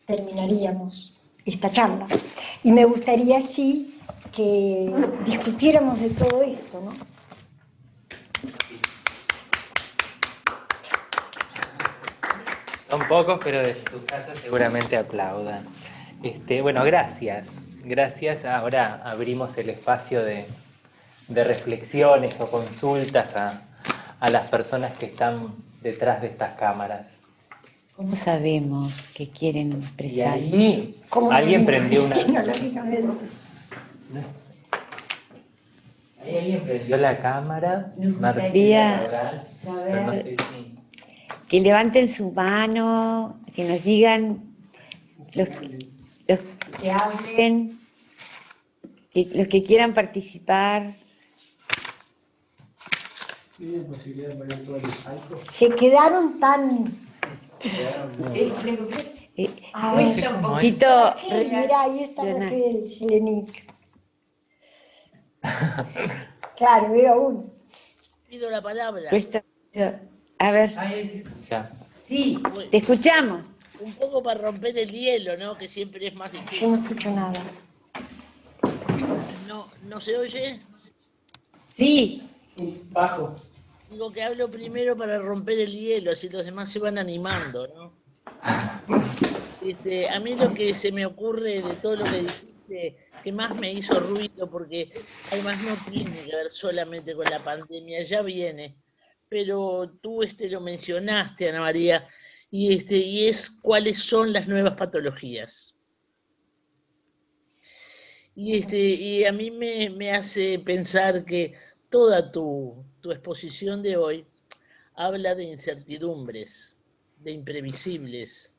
terminaríamos esta charla. Y me gustaría sí que discutiéramos de todo esto, ¿no? Son pocos, pero desde tu casa seguramente aplaudan. Bueno, gracias. Gracias. Ahora abrimos el espacio de reflexiones o consultas a las personas que están detrás de estas cámaras. ¿Cómo sabemos que quieren expresar? Y ahí alguien prendió una... Ahí alguien prendió la cámara. Nos gustaría saber que levanten su mano, que nos digan los que hablen, los que quieran participar. Se quedaron tan... Cuesta un poquito... Mira, ahí está Raquel Selenic. Claro, veo uno. Pido la palabra. A ver. Sí, te escuchamos. Un poco para romper el hielo, ¿no? Que siempre es más difícil. Yo no escucho nada. ¿No se oye? Sí. Bajo. Digo que hablo primero para romper el hielo, así los demás se van animando, ¿no? A mí lo que se me ocurre de todo lo que dijiste, que más me hizo ruido, porque además no tiene que ver solamente con la pandemia, ya viene, pero tú lo mencionaste, Ana María, y es cuáles son las nuevas patologías. Y a mí me hace pensar que toda tu exposición de hoy habla de incertidumbres, de imprevisibles.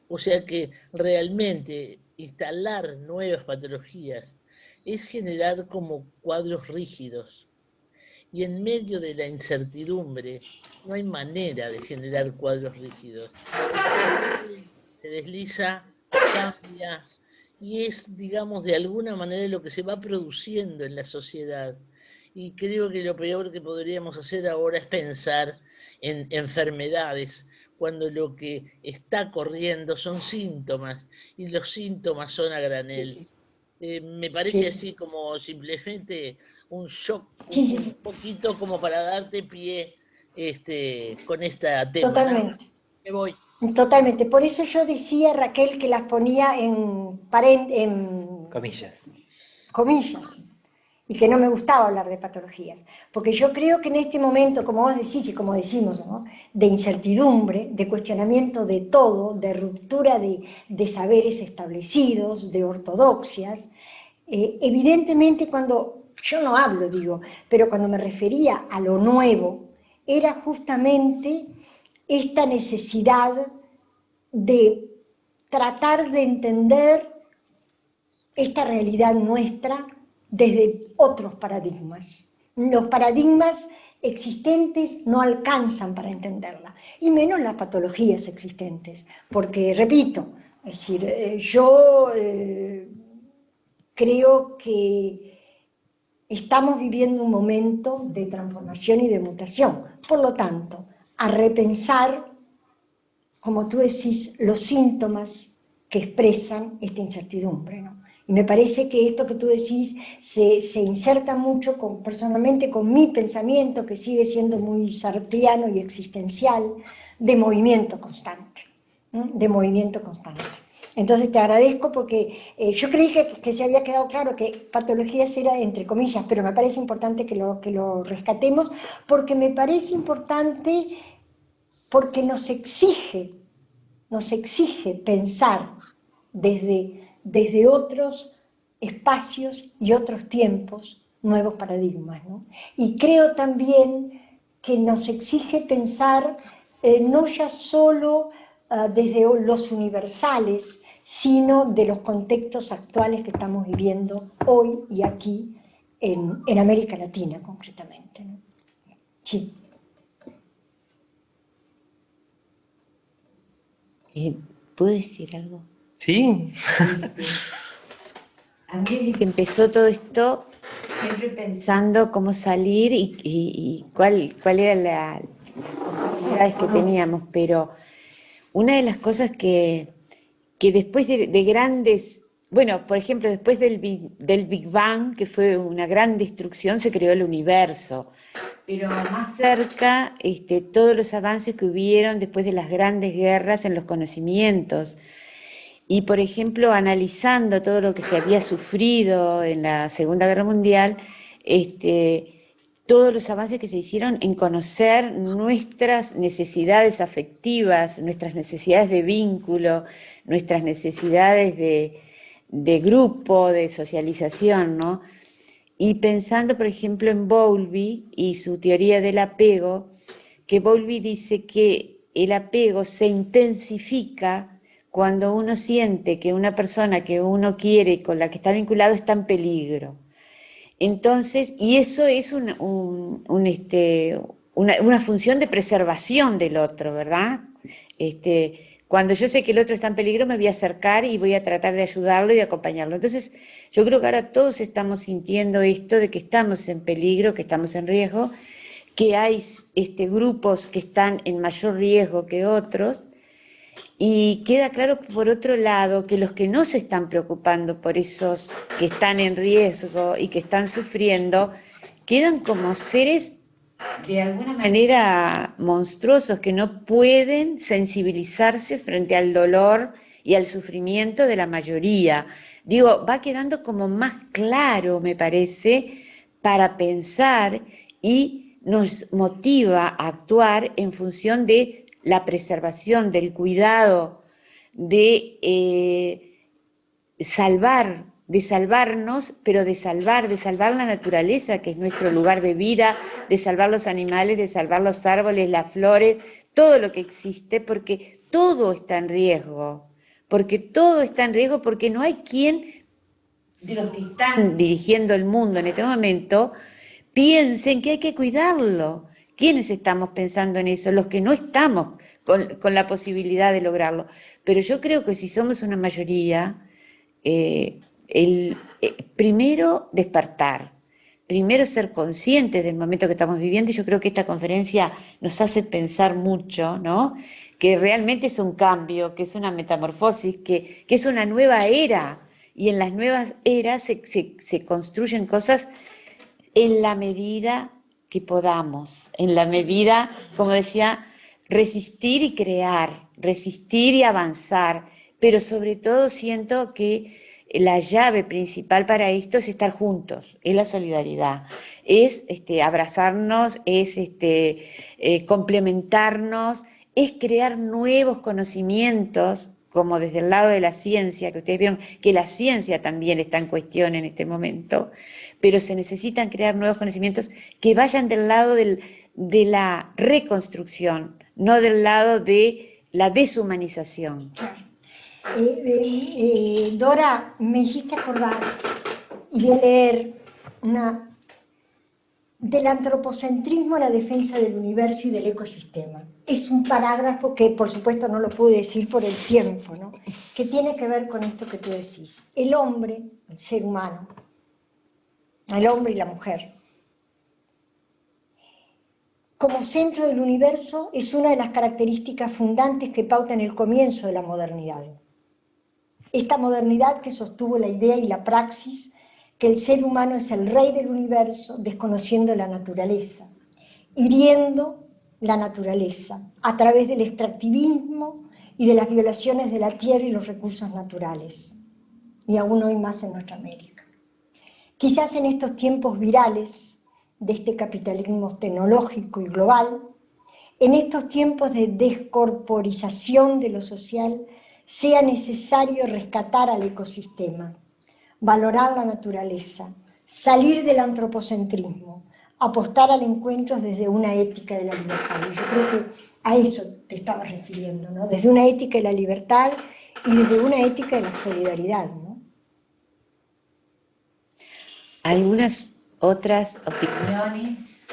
O sea que realmente instalar nuevas patologías es generar como cuadros rígidos. Y en medio de la incertidumbre no hay manera de generar cuadros rígidos. Se desliza, cambia, y es, digamos, de alguna manera lo que se va produciendo en la sociedad. Y creo que lo peor que podríamos hacer ahora es pensar en enfermedades, cuando lo que está corriendo son síntomas, y los síntomas son a granel. Me parece así como simplemente un shock, un poquito como para darte pie con esta tema. Totalmente. Me voy. Totalmente. Por eso yo decía, Raquel, que las ponía en comillas, y que no me gustaba hablar de patologías, porque yo creo que en este momento, como vos decís y como decimos, ¿no?, de incertidumbre, de cuestionamiento de todo, de ruptura de saberes establecidos, de ortodoxias, Evidentemente cuando, yo no hablo, digo, pero cuando me refería a lo nuevo, era justamente esta necesidad de tratar de entender esta realidad nuestra desde otros paradigmas. Los paradigmas existentes no alcanzan para entenderla, y menos las patologías existentes, porque, repito, es decir, yo creo que estamos viviendo un momento de transformación y de mutación, por lo tanto, a repensar, como tú decís, los síntomas que expresan esta incertidumbre, ¿no? Y me parece que esto que tú decís se inserta mucho personalmente con mi pensamiento, que sigue siendo muy sartriano y existencial, de movimiento constante, ¿no? De movimiento constante. Entonces te agradezco porque yo creí que se había quedado claro que patologías era entre comillas, pero me parece importante que lo rescatemos, porque me parece importante, porque nos exige pensar desde otros espacios y otros tiempos, nuevos paradigmas, ¿no? Y creo también que nos exige pensar no ya solo desde los universales, sino de los contextos actuales que estamos viviendo hoy y aquí en América Latina concretamente, ¿no? Sí. ¿Puedo decir algo? Sí. A mí desde que empezó todo esto, siempre pensando cómo salir y cuál era las posibilidades que teníamos, pero una de las cosas que después de grandes, bueno, por ejemplo, después del Big Bang, que fue una gran destrucción, se creó el universo, pero más cerca, todos los avances que hubieron después de las grandes guerras en los conocimientos. Y, por ejemplo, analizando todo lo que se había sufrido en la Segunda Guerra Mundial, todos los avances que se hicieron en conocer nuestras necesidades afectivas, nuestras necesidades de vínculo, nuestras necesidades de grupo, de socialización, ¿no? Y pensando, por ejemplo, en Bowlby y su teoría del apego, que Bowlby dice que el apego se intensifica cuando uno siente que una persona que uno quiere y con la que está vinculado está en peligro. Entonces, y eso es una función de preservación del otro, ¿verdad? Cuando yo sé que el otro está en peligro, me voy a acercar y voy a tratar de ayudarlo y de acompañarlo. Entonces, yo creo que ahora todos estamos sintiendo esto de que estamos en peligro, que estamos en riesgo, que hay grupos que están en mayor riesgo que otros, y queda claro, por otro lado, que los que no se están preocupando por esos que están en riesgo y que están sufriendo, quedan como seres de alguna manera monstruosos, que no pueden sensibilizarse frente al dolor y al sufrimiento de la mayoría. Digo, va quedando como más claro, me parece, para pensar, y nos motiva a actuar en función de la preservación, del cuidado, de salvarnos, pero de salvar la naturaleza, que es nuestro lugar de vida, de salvar los animales, de salvar los árboles, las flores, todo lo que existe, porque todo está en riesgo, porque no hay quien de los que están dirigiendo el mundo en este momento piensen que hay que cuidarlo. ¿Quiénes estamos pensando en eso? Los que no estamos con la posibilidad de lograrlo. Pero yo creo que si somos una mayoría, primero despertar, primero ser conscientes del momento que estamos viviendo, y yo creo que esta conferencia nos hace pensar mucho, ¿no? Que realmente es un cambio, que es una metamorfosis, que es una nueva era, y en las nuevas eras se construyen cosas en la medida que podamos, en la medida, como decía, resistir y crear, resistir y avanzar, pero sobre todo siento que la llave principal para esto es estar juntos, es la solidaridad, es abrazarnos, es complementarnos, es crear nuevos conocimientos como desde el lado de la ciencia, que ustedes vieron que la ciencia también está en cuestión en este momento, pero se necesitan crear nuevos conocimientos que vayan del lado de la reconstrucción, no del lado de la deshumanización. Dora, me hiciste acordar y voy a leer del antropocentrismo a la defensa del universo y del ecosistema. Es un parágrafo que, por supuesto, no lo pude decir por el tiempo, ¿no? Que tiene que ver con esto que tú decís. El hombre, el ser humano, el hombre y la mujer, como centro del universo, es una de las características fundantes que pautan el comienzo de la modernidad. Esta modernidad que sostuvo la idea y la praxis que el ser humano es el rey del universo, desconociendo la naturaleza, hiriendo la naturaleza a través del extractivismo y de las violaciones de la tierra y los recursos naturales, y aún hoy más en nuestra América. Quizás en estos tiempos virales de este capitalismo tecnológico y global, en estos tiempos de descorporización de lo social, sea necesario rescatar al ecosistema, valorar la naturaleza, salir del antropocentrismo, apostar al encuentro desde una ética de la libertad. Y yo creo que a eso te estabas refiriendo, ¿no? Desde una ética de la libertad y desde una ética de la solidaridad, ¿no? ¿Algunas otras opiniones?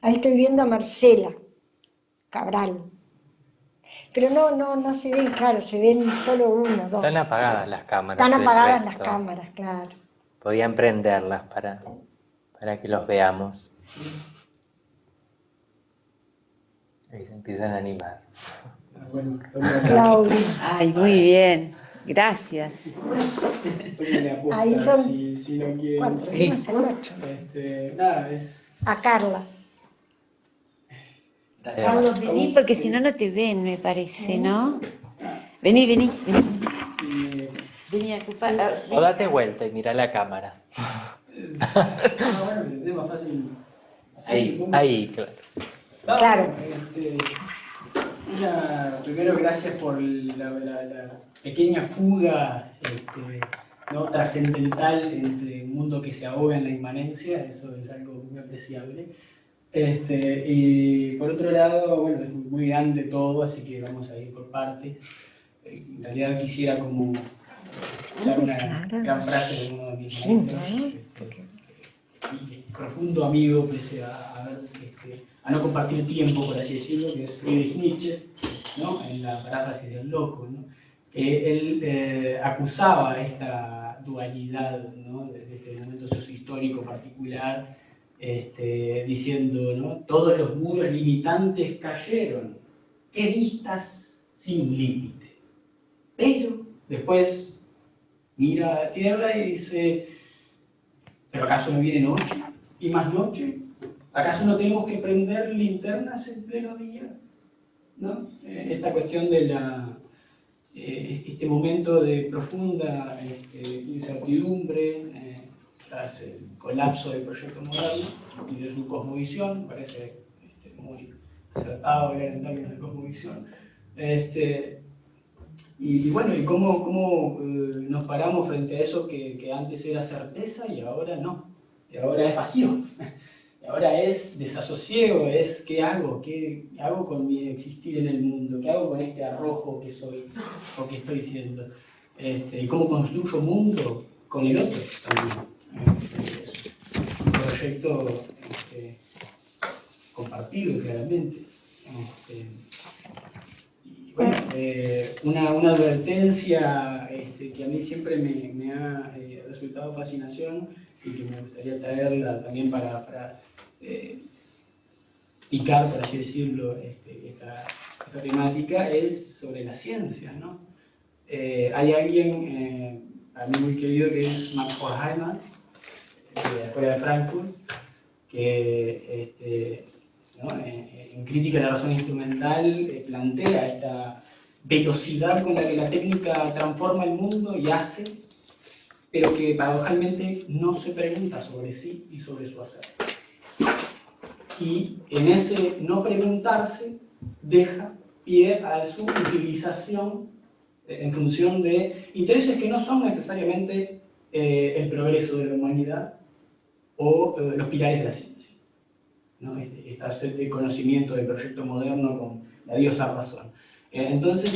Ahí estoy viendo a Marcela Cabral. Pero no se ven, claro, se ven solo uno, dos. Están apagadas las cámaras. Están apagadas del las resto. cámaras, claro. Podían prenderlas para que los veamos. Ahí se empiezan a animar. Bueno, Claudia. Ay, muy bien, gracias. Ahí son- si no quieren. ¿Cuántos? Sí. No sé, ocho. Nada, es. A Carla. Carlos, vení, porque si no, no te ven, me parece, ¿no? Vení. Vení a ocupar. O date vuelta y mira la cámara. Bueno, es más fácil. Ahí, claro. Claro. Primero, gracias por la pequeña fuga ¿no? trascendental entre un mundo que se ahoga en la inmanencia, eso es algo muy apreciable. Y por otro lado, bueno, es muy grande todo, así que vamos a ir por partes. En realidad quisiera como dar una gran frase de uno de mis maestros, y profundo amigo, pese a no compartir tiempo, por así decirlo, que es Friedrich Nietzsche, ¿no? En la paráfrasis del loco, ¿no? Él acusaba esta dualidad, ¿no? Desde este momento sociohistórico particular, diciendo, ¿no? Todos los muros limitantes cayeron, qué vistas sin límite. Pero después mira a la tierra y dice, ¿pero acaso no viene noche? ¿Y más noche? ¿Acaso no tenemos que prender linternas en pleno día? ¿No? Esta cuestión de este momento de profunda incertidumbre tras el colapso del proyecto moderno y de su cosmovisión, parece muy acertado hablar en términos de cosmovisión. Y bueno, y cómo nos paramos frente a eso que antes era certeza y ahora no, y ahora es vacío. Ahora es desasosiego, es ¿qué hago? ¿Qué hago con mi existir en el mundo? ¿Qué hago con este arrojo que soy o que estoy siendo? ¿Y cómo construyo mundo con el otro también? Es un proyecto compartido, claramente. Y bueno, una advertencia que a mí siempre me ha resultado fascinación y que me gustaría traerla también para picar, por así decirlo, esta temática, es sobre la ciencia, ¿no? Hay alguien, a mí muy querido, que es Max Horkheimer, de la Escuela de Frankfurt, que ¿no? En Crítica de la Razón Instrumental plantea esta velocidad con la que la técnica transforma el mundo y hace, pero que paradojalmente no se pregunta sobre sí y sobre su hacer. y en ese no preguntarse deja pie a su utilización en función de intereses que no son necesariamente el progreso de la humanidad o los pilares de la ciencia, ¿no? Esta sed de conocimiento del proyecto moderno con la diosa razón. Entonces,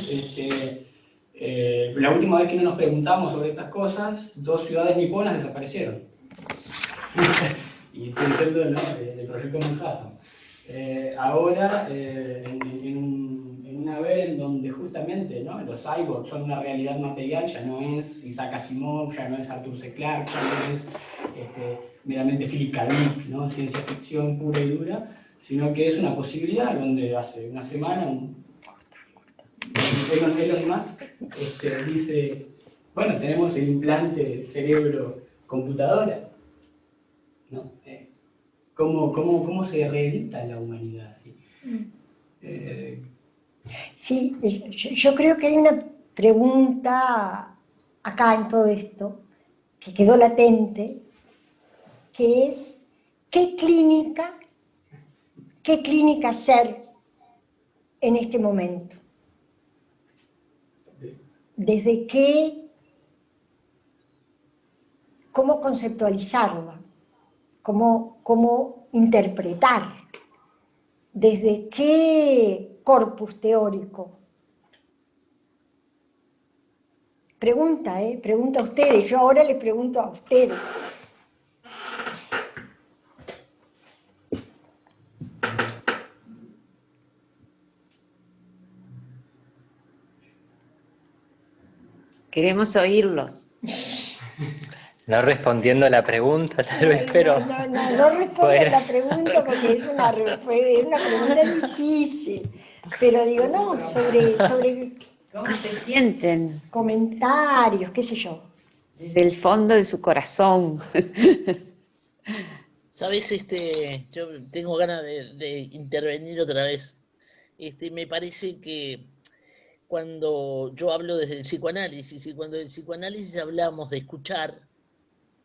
la última vez que no nos preguntamos sobre estas cosas, 2 ciudades niponas desaparecieron. Y estoy diciendo, ¿no?, del proyecto Manhattan. Ahora, en un haber en donde justamente, ¿no?, los cyborgs son una realidad material, ya no es Isaac Asimov, ya no es Arthur C. Clarke, ya no es meramente Philip K. Dick, ¿no?, ciencia ficción pura y dura, sino que es una posibilidad donde hace una semana Elon Musk dice, bueno, tenemos el implante cerebro-computadora, ¿no? ¿Cómo se reedita la humanidad? ¿Sí? Sí, yo creo que hay una pregunta acá en todo esto que quedó latente, que es ¿qué clínica hacer en este momento? ¿Desde qué? ¿Cómo conceptualizarla? ¿Cómo interpretar? ¿Desde qué corpus teórico? Pregunta a ustedes, yo ahora les pregunto a ustedes. Queremos oírlos. No respondiendo a la pregunta, tal vez, pero... No respondan la pregunta porque es una pregunta difícil. Pero digo, no, sobre ¿Cómo se sienten? Comentarios, qué sé yo. Desde el fondo de su corazón. ¿Sabes? Yo tengo ganas de intervenir otra vez. Me parece que cuando yo hablo desde el psicoanálisis y cuando en el psicoanálisis hablamos de escuchar,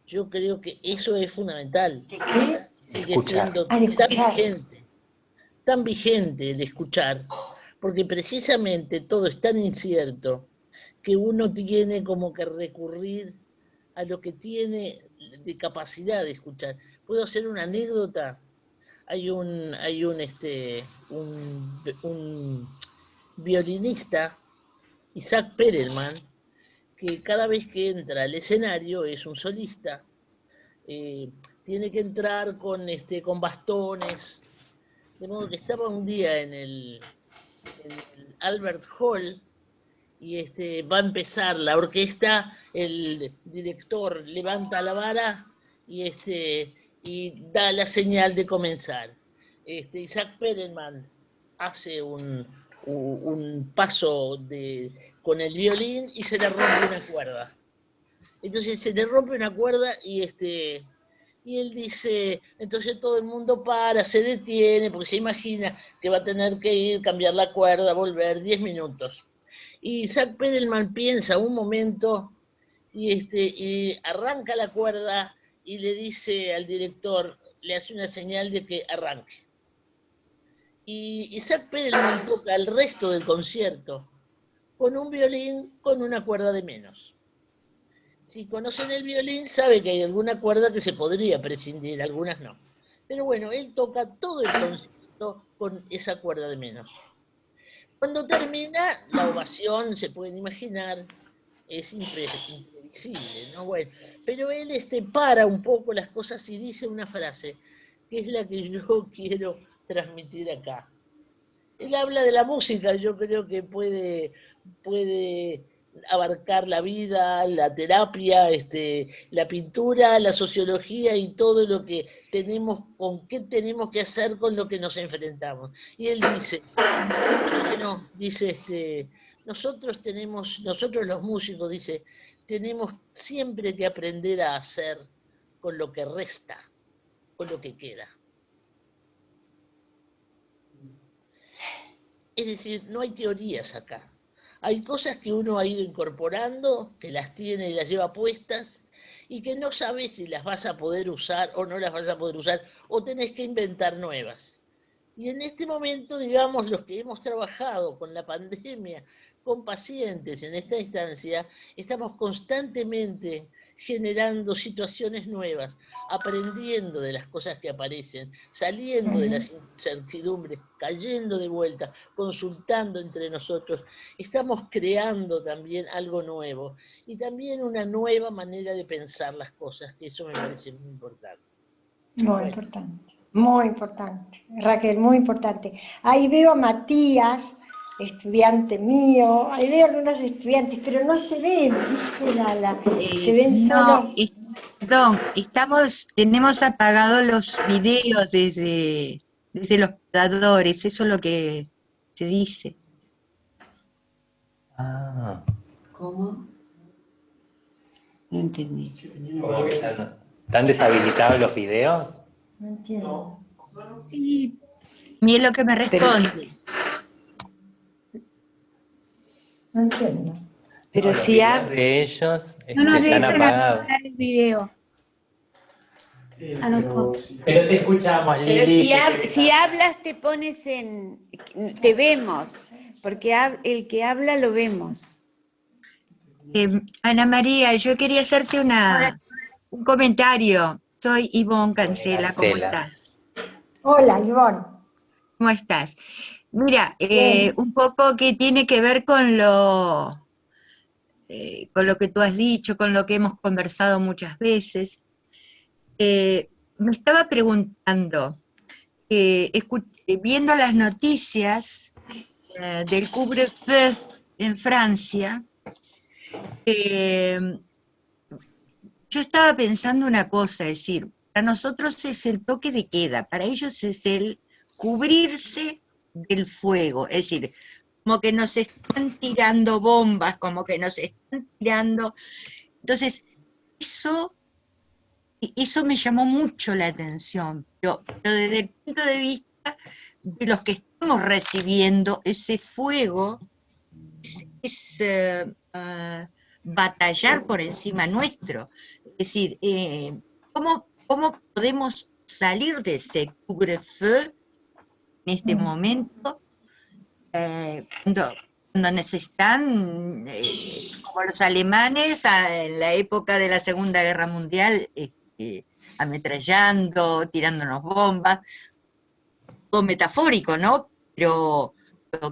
yo creo que eso es fundamental. ¿De qué? Sigue Escuchar. siendo De escuchar. tan vigente el escuchar, porque precisamente todo es tan incierto que uno tiene como que recurrir a lo que tiene de capacidad de escuchar. ¿Puedo hacer una anécdota? Hay un violinista, Isaac Perelman, que cada vez que entra al escenario es un solista, tiene que entrar con bastones, de modo que estaba un día en el Albert Hall y va a empezar la orquesta, el director levanta la vara y da la señal de comenzar. Isaac Perelman hace un paso con el violín y se le rompe una cuerda. Entonces se le rompe una cuerda y él dice, entonces todo el mundo se detiene, porque se imagina que va a tener que ir, cambiar la cuerda, volver 10 minutos. Y Isaac Perelman piensa un momento y arranca la cuerda y le dice al director, le hace una señal de que arranque. Y Isaac Perelman toca el resto del concierto con un violín con una cuerda de menos. Si conocen el violín, sabe que hay alguna cuerda que se podría prescindir, algunas no. Pero bueno, él toca todo el concierto con esa cuerda de menos. Cuando termina, la ovación, se pueden imaginar, es imprevisible, ¿no? Bueno, pero él para un poco las cosas y dice una frase, que es la que yo quiero transmitir acá. Él habla de la música, yo creo que puede abarcar la vida, la terapia, la pintura, la sociología y todo lo que con qué tenemos que hacer con lo que nos enfrentamos. Y él dice, bueno, dice, nosotros los músicos, dice, tenemos siempre que aprender a hacer con lo que resta, con lo que queda. Es decir, no hay teorías acá. Hay cosas que uno ha ido incorporando, que las tiene y las lleva puestas, y que no sabes si las vas a poder usar o no las vas a poder usar, o tenés que inventar nuevas. Y en este momento, digamos, los que hemos trabajado con la pandemia, con pacientes en esta instancia, estamos constantemente generando situaciones nuevas, aprendiendo de las cosas que aparecen, saliendo de las incertidumbres, cayendo de vuelta, consultando entre nosotros. Estamos creando también algo nuevo y también una nueva manera de pensar las cosas, que eso me parece muy importante. Muy importante, muy importante. Raquel, muy importante. Ahí veo a Matías, estudiante mío, ahí veo algunos estudiantes, pero no se ven, ¿viste? Se ven No, solo. perdón, tenemos apagados los videos desde los computadores, eso es lo que se dice. Ah, ¿Cómo? No entendí. ¿cómo que están deshabilitados los videos? No entiendo. Sí, A mí es lo que me responde. No entiendo. Pero Los si videos de ellos no nos están dejan apagados. apagar el video. A nosotros. Pero te escuchamos, Pero Lili. si hablas te pones te vemos, porque el que habla lo vemos. Ana María, yo quería hacerte un comentario. Soy Ivonne Cancela, ¿cómo Cancela. estás? Hola, Ivonne. ¿Cómo estás? Mira, Bien. un poco que tiene que ver con lo que tú has dicho, con lo que hemos conversado muchas veces. Me estaba preguntando, viendo las noticias del couvre-feu en Francia, yo estaba pensando una cosa, es decir, para nosotros es el toque de queda, para ellos es el cubrirse del fuego, es decir, como que nos están tirando bombas, como que nos están tirando. Entonces, eso me llamó mucho la atención, pero desde el punto de vista de los que estamos recibiendo ese fuego, es batallar por encima nuestro. Es decir, ¿cómo podemos salir de ese couvre-feu en este momento, cuando nos están, como los alemanes en la época de la Segunda Guerra Mundial, ametrallando, tirándonos bombas, todo metafórico, ¿no? Pero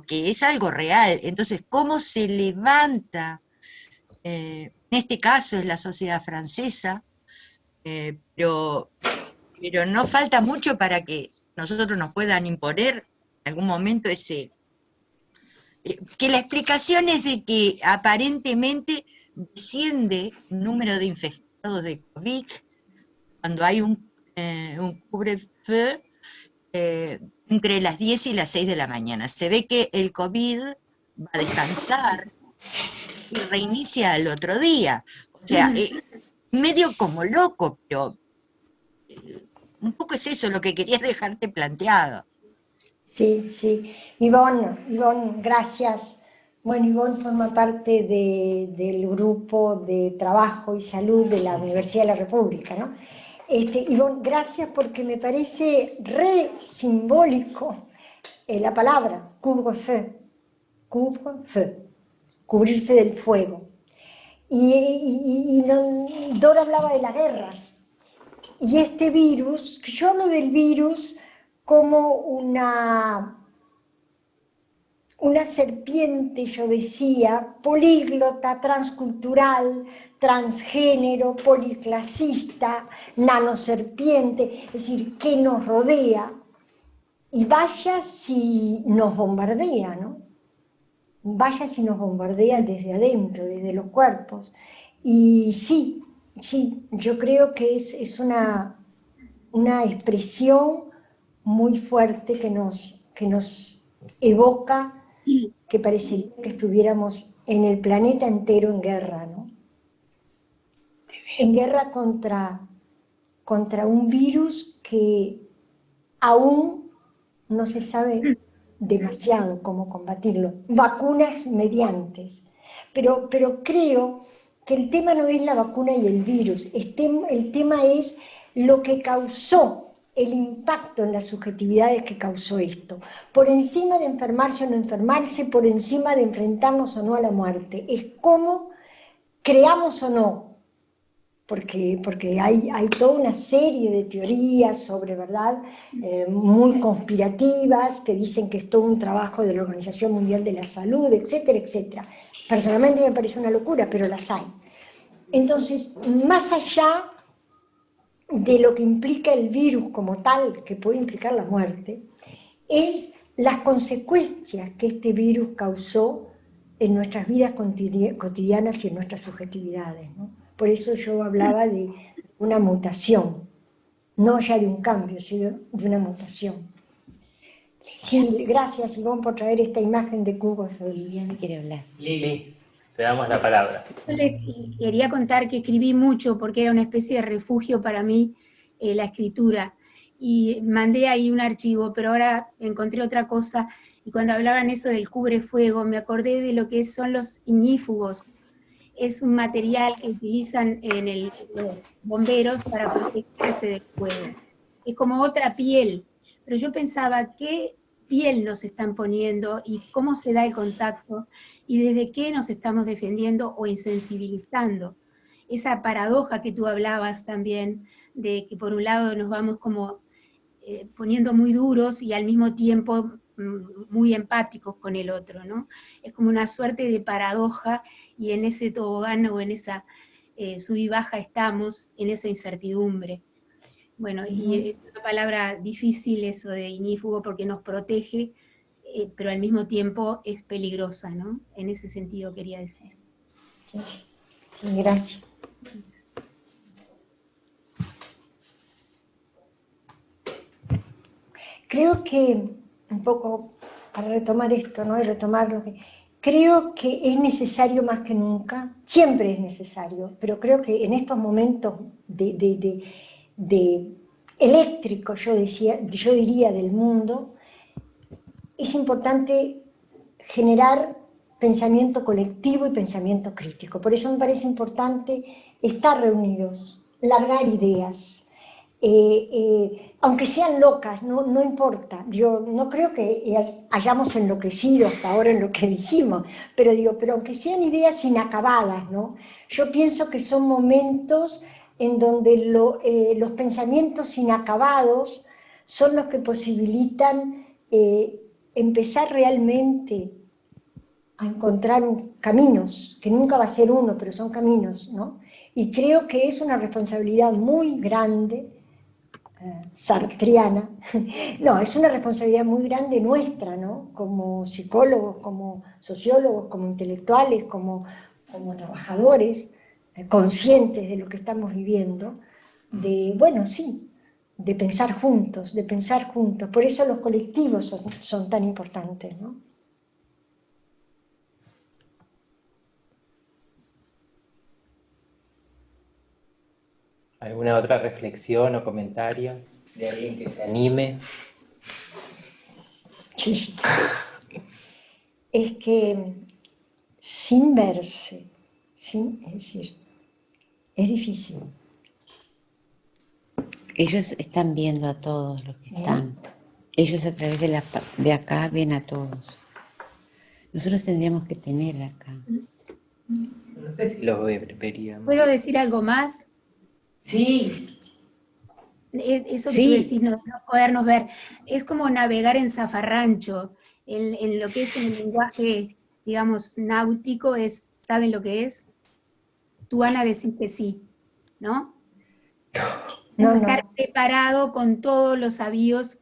que es algo real. Entonces, ¿cómo se levanta? En este caso es la sociedad francesa, pero no falta mucho para que nosotros nos puedan imponer en algún momento ese... que la explicación es de que aparentemente desciende el número de infectados de COVID cuando hay un couvre-feu entre las 10 y las 6 de la mañana. Se ve que el COVID va a descansar y reinicia el otro día. O sea, medio como loco, pero un poco es eso lo que querías dejarte planteado. Sí, sí. Ivonne, gracias. Bueno, Ivonne forma parte del grupo de trabajo y salud de la Universidad de la República, ¿no? Ivonne, gracias porque me parece re simbólico la palabra couvre-feu, cubrirse del fuego. Dora hablaba de las guerras, y este virus, yo hablo del virus como una serpiente, yo decía, políglota, transcultural, transgénero, policlasista, nanoserpiente, es decir, que nos rodea, y vaya si nos bombardea, ¿no? Vaya si nos bombardea desde adentro, desde los cuerpos. Y sí, yo creo que es una expresión muy fuerte que nos evoca que parecería que estuviéramos en el planeta entero en guerra, ¿no? En guerra contra un virus que aún no se sabe demasiado cómo combatirlo. Vacunas mediantes. Pero creo que el tema no es la vacuna y el virus, el tema es lo que causó, el impacto en las subjetividades que causó esto, por encima de enfermarse o no enfermarse, por encima de enfrentarnos o no a la muerte, es cómo creamos o no, porque hay toda una serie de teorías sobre, ¿verdad?, muy conspirativas, que dicen que es todo un trabajo de la Organización Mundial de la Salud, etcétera, etcétera. Personalmente me parece una locura, pero las hay. Entonces, más allá de lo que implica el virus como tal, que puede implicar la muerte, es las consecuencias que este virus causó en nuestras vidas cotidianas y en nuestras subjetividades, ¿no? Por eso yo hablaba de una mutación, no ya de un cambio, sino de una mutación. Sí, gracias, Ivonne, por traer esta imagen de Hugo. Liliana quiere hablar. Lili, te damos la palabra. Yo le quería contar que escribí mucho porque era una especie de refugio para mí la escritura. Y mandé ahí un archivo, pero ahora encontré otra cosa. Y cuando hablaban eso del cubrefuego, me acordé de lo que son los ignífugos. Es un material que utilizan los bomberos para protegerse del fuego. Es como otra piel. Pero yo pensaba, ¿qué piel nos están poniendo y cómo se da el contacto? Y desde qué nos estamos defendiendo o insensibilizando. Esa paradoja que tú hablabas también, de que por un lado nos vamos como poniendo muy duros y al mismo tiempo muy empáticos con el otro, ¿no? Es como una suerte de paradoja, y en ese tobogán o en esa sub y baja estamos, en esa incertidumbre. Bueno, y es una palabra difícil eso de ignífugo porque nos protege, pero al mismo tiempo es peligrosa, ¿no? En ese sentido quería decir. Sí, sí, gracias. Creo que, un poco para retomar esto, ¿no?, y retomar lo que... Creo que es necesario más que nunca, siempre es necesario, pero creo que en estos momentos de eléctrico, yo diría, del mundo, es importante generar pensamiento colectivo y pensamiento crítico. Por eso me parece importante estar reunidos, largar ideas, aunque sean locas, no importa. Yo no creo que hayamos enloquecido hasta ahora en lo que dijimos, pero aunque sean ideas inacabadas, ¿no? Yo pienso que son momentos en donde los pensamientos inacabados son los que posibilitan empezar realmente a encontrar caminos, que nunca va a ser uno, pero son caminos, ¿no? Y creo que es una responsabilidad muy grande, sartriana, no, es una responsabilidad muy grande nuestra, ¿no?, como psicólogos, como sociólogos, como intelectuales, como trabajadores, conscientes de lo que estamos viviendo, de pensar juntos, por eso los colectivos son tan importantes, ¿no? ¿Alguna otra reflexión o comentario de alguien que se anime? Sí. Es que sin verse, es decir, es difícil. Ellos están viendo a todos los que están. Ellos a través de acá ven a todos. Nosotros tendríamos que tener acá. No sé si lo veríamos. ¿Puedo decir algo más? Sí. Eso que Sí. tú decís, no podernos ver, es como navegar en zafarrancho, en lo que es en el lenguaje, digamos, náutico, ¿saben lo que es? Tú, Ana, decís que sí, ¿no? No. Estar preparado con todos los sabios,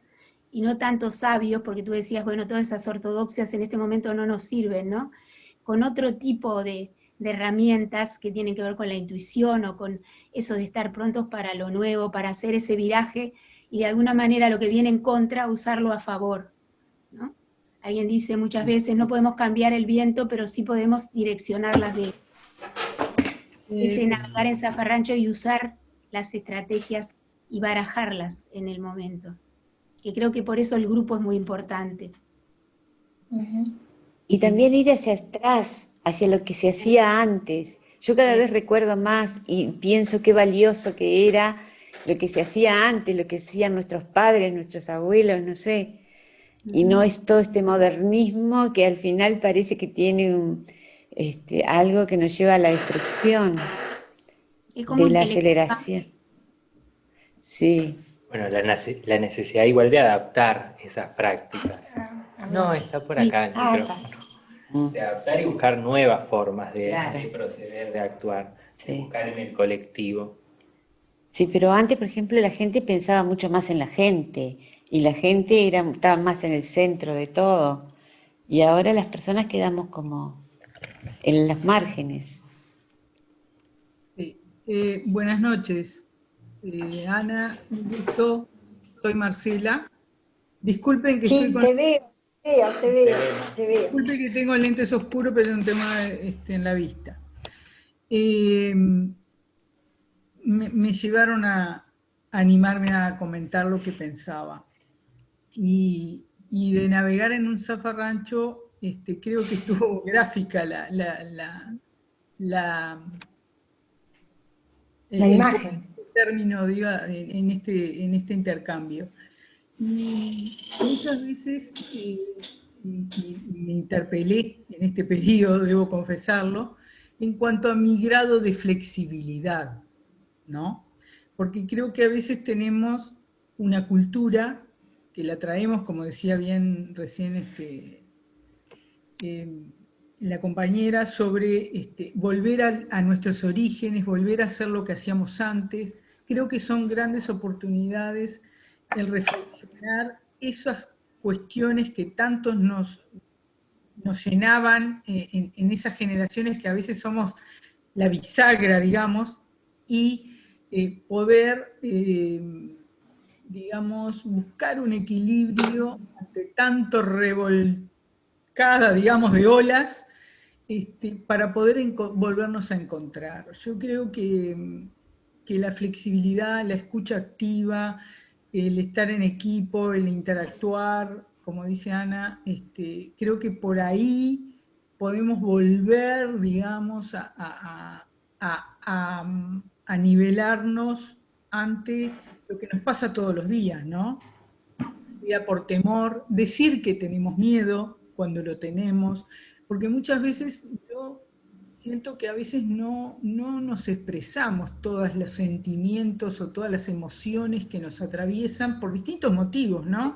y no tantos sabios, porque tú decías, bueno, todas esas ortodoxias en este momento no nos sirven, ¿no? Con otro tipo de herramientas que tienen que ver con la intuición o con eso de estar prontos para lo nuevo, para hacer ese viraje y de alguna manera lo que viene en contra, usarlo a favor, ¿no? Alguien dice muchas veces, no podemos cambiar el viento, pero sí podemos direccionar las velas. Ese navegar en zafarrancho y usar las estrategias y barajarlas en el momento. Que creo que por eso el grupo es muy importante. Y también ir hacia atrás, hacia lo que se hacía antes, Yo cada vez recuerdo más y pienso qué valioso que era lo que se hacía antes, lo que hacían nuestros padres, nuestros abuelos, no sé. Y no es todo este modernismo que al final parece que tiene algo que nos lleva a la destrucción, Es como de la intelectual. aceleración. Sí. Bueno, la necesidad igual de adaptar esas prácticas. No, está por acá el micrófono. De adaptar y buscar nuevas formas de proceder, de actuar, de buscar en el colectivo. Sí, pero antes, por ejemplo, la gente pensaba mucho más en la gente, y la gente estaba más en el centro de todo. Y ahora las personas quedamos como en las márgenes. Sí. Buenas noches, Ana, un gusto. Soy Marcela. Disculpen que estoy con... te veo. Disculpen que tengo lentes oscuros, pero es un tema en la vista. Me llevaron a animarme a comentar lo que pensaba. Y de navegar en un zafarrancho, creo que estuvo gráfica la imagen. El término, digo, en este intercambio. Y muchas veces me interpelé en este periodo, debo confesarlo, en cuanto a mi grado de flexibilidad, ¿no? Porque creo que a veces tenemos una cultura que la traemos, como decía bien recién la compañera, sobre volver a nuestros orígenes, volver a hacer lo que hacíamos antes. Creo que son grandes oportunidades el reflexionar esas cuestiones que tantos nos llenaban en esas generaciones que a veces somos la bisagra, digamos, y poder, digamos, buscar un equilibrio ante tanto revolcada, digamos, de olas, para poder volvernos a encontrar. Yo creo que la flexibilidad, la escucha activa, el estar en equipo, el interactuar, como dice Ana, creo que por ahí podemos volver, digamos, a nivelarnos ante lo que nos pasa todos los días, ¿no? Sea por temor, decir que tenemos miedo cuando lo tenemos, porque muchas veces yo siento que a veces no nos expresamos todos los sentimientos o todas las emociones que nos atraviesan por distintos motivos, ¿no?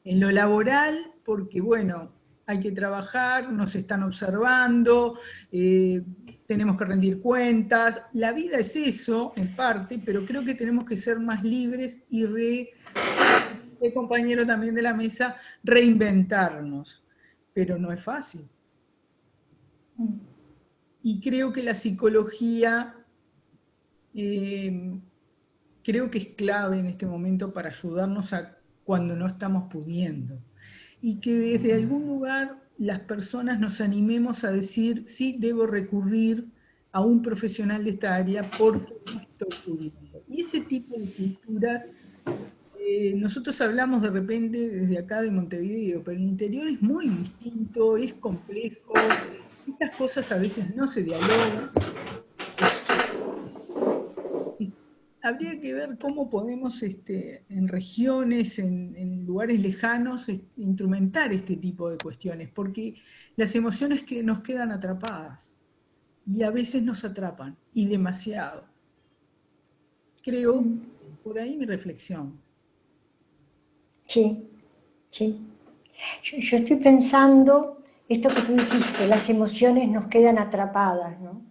En lo laboral, porque bueno, hay que trabajar, nos están observando, tenemos que rendir cuentas, la vida es eso, en parte, pero creo que tenemos que ser más libres y el compañero también de la mesa, reinventarnos, pero no es fácil. Y creo que la psicología creo que es clave en este momento para ayudarnos a cuando no estamos pudiendo. Y que desde algún lugar las personas nos animemos a decir, sí, debo recurrir a un profesional de esta área porque no estoy pudiendo. Y ese tipo de culturas, nosotros hablamos de repente desde acá de Montevideo, pero el interior es muy distinto, es complejo, estas cosas a veces no se dialogan. Habría que ver cómo podemos en regiones, en lugares lejanos, instrumentar este tipo de cuestiones, porque las emociones que nos quedan atrapadas y a veces nos atrapan, y demasiado. Creo, por ahí mi reflexión. Sí. Yo estoy pensando esto que tú dijiste, las emociones nos quedan atrapadas, ¿no?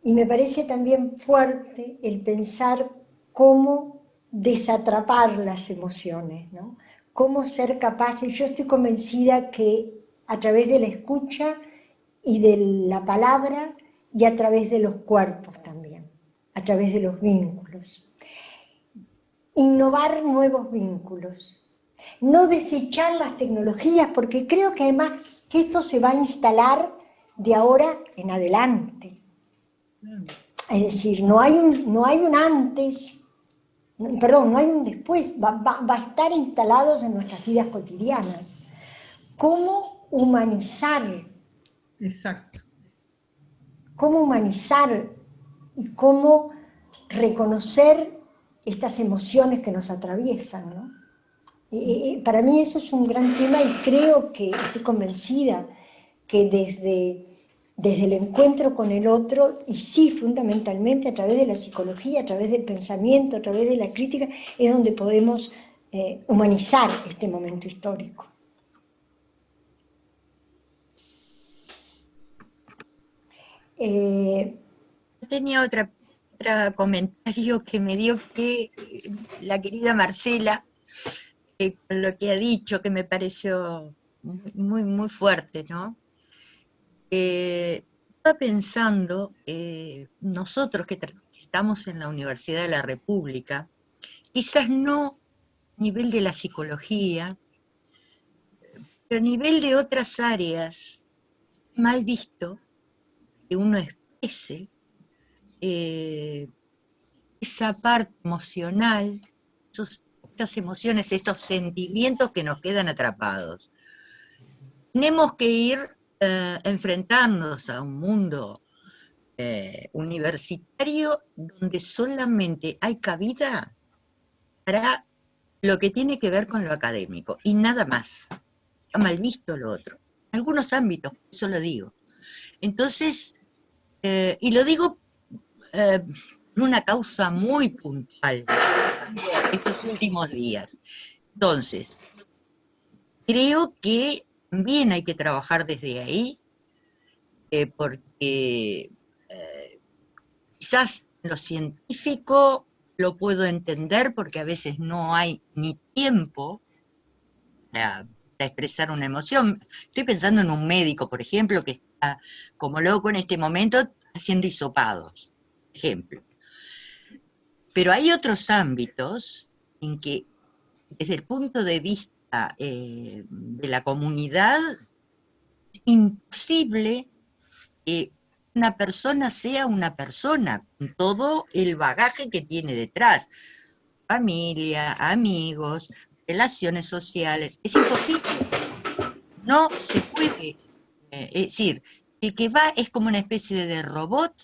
Y me parece también fuerte el pensar cómo desatrapar las emociones, ¿no? Cómo ser capaces. Yo estoy convencida que a través de la escucha y de la palabra y a través de los cuerpos también, a través de los vínculos. Innovar nuevos vínculos. No desechar las tecnologías, porque creo que además que esto se va a instalar de ahora en adelante. Es decir, no hay un antes, perdón, no hay un después, va a estar instalados en nuestras vidas cotidianas. ¿Cómo humanizar? Exacto. cómo humanizar y cómo reconocer estas emociones que nos atraviesan, ¿no? Para mí eso es un gran tema y creo que estoy convencida que desde el encuentro con el otro, y sí, fundamentalmente a través de la psicología, a través del pensamiento, a través de la crítica, es donde podemos humanizar este momento histórico. Tenía otro comentario que me dio que la querida Marcela, con lo que ha dicho, que me pareció muy, muy fuerte, ¿no? Estaba pensando, nosotros que estamos en la Universidad de la República, quizás no a nivel de la psicología, pero a nivel de otras áreas, mal visto que uno exprese esa parte emocional, estas emociones, estos sentimientos que nos quedan atrapados. Tenemos que ir enfrentarnos a un mundo universitario donde solamente hay cabida para lo que tiene que ver con lo académico y nada más. Está mal visto lo otro. En algunos ámbitos, eso lo digo. Entonces, y lo digo por una causa muy puntual estos últimos días. Entonces, creo que también hay que trabajar desde ahí, porque quizás lo científico lo puedo entender porque a veces no hay ni tiempo para expresar una emoción. Estoy pensando en un médico, por ejemplo, que está como loco en este momento haciendo hisopados, por ejemplo. Pero hay otros ámbitos en que, desde el punto de vista de la comunidad, es imposible que una persona sea una persona, con todo el bagaje que tiene detrás. Familia, amigos, relaciones sociales. Es imposible. No se puede. Es decir, el que va es como una especie de robot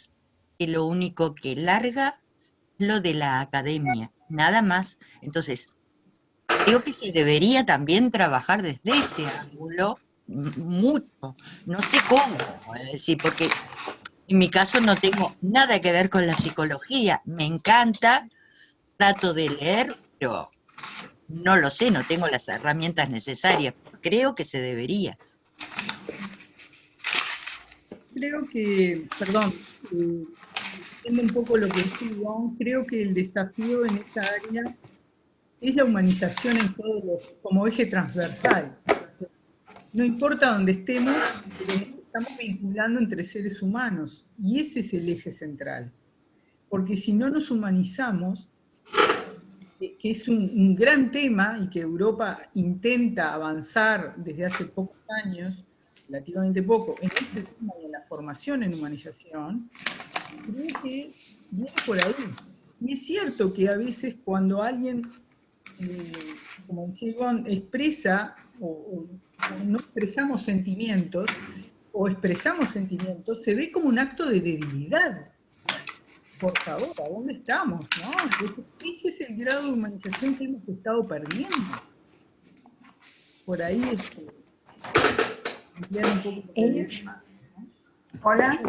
que lo único que larga es lo de la academia, nada más. Entonces, creo que se debería también trabajar desde ese ángulo mucho. No sé cómo, es decir, porque en mi caso no tengo nada que ver con la psicología. Me encanta, trato de leer, pero no lo sé, no tengo las herramientas necesarias. Creo que se debería. Creo que, perdón, entiendo un poco lo que digo, creo que el desafío en esa área es la humanización en todos los, como eje transversal. No importa dónde estemos, pero nos estamos vinculando entre seres humanos, y ese es el eje central. Porque si no nos humanizamos, que es un gran tema y que Europa intenta avanzar desde hace pocos años, relativamente poco, en este tema y en la formación en humanización, creo que viene por ahí. Y es cierto que a veces cuando alguien, como decía Ivonne, expresa o no expresamos sentimientos, o expresamos sentimientos, se ve como un acto de debilidad. Por favor, ¿a dónde estamos? ¿No? Entonces, ese es el grado de humanización que hemos estado perdiendo. Por ahí ampliar un poco Hola,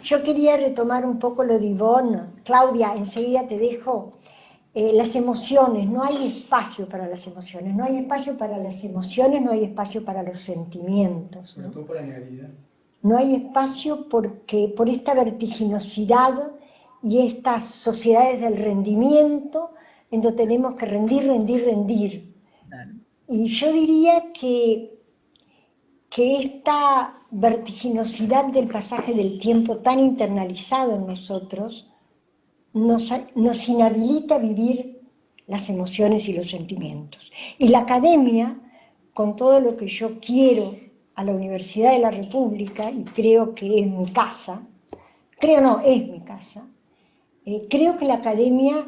yo quería retomar un poco lo de Ivonne. Claudia, enseguida te dejo. Las emociones, no hay espacio para las emociones, no hay espacio para las emociones, no hay espacio para los sentimientos. Sobre todo por la realidad. No hay espacio porque por esta vertiginosidad y estas sociedades del rendimiento, en donde tenemos que rendir. Claro. Y yo diría que esta vertiginosidad del pasaje del tiempo tan internalizado en nosotros nos inhabilita a vivir las emociones y los sentimientos. Y la academia, con todo lo que yo quiero a la Universidad de la República, y creo que es mi casa, es mi casa, creo que la academia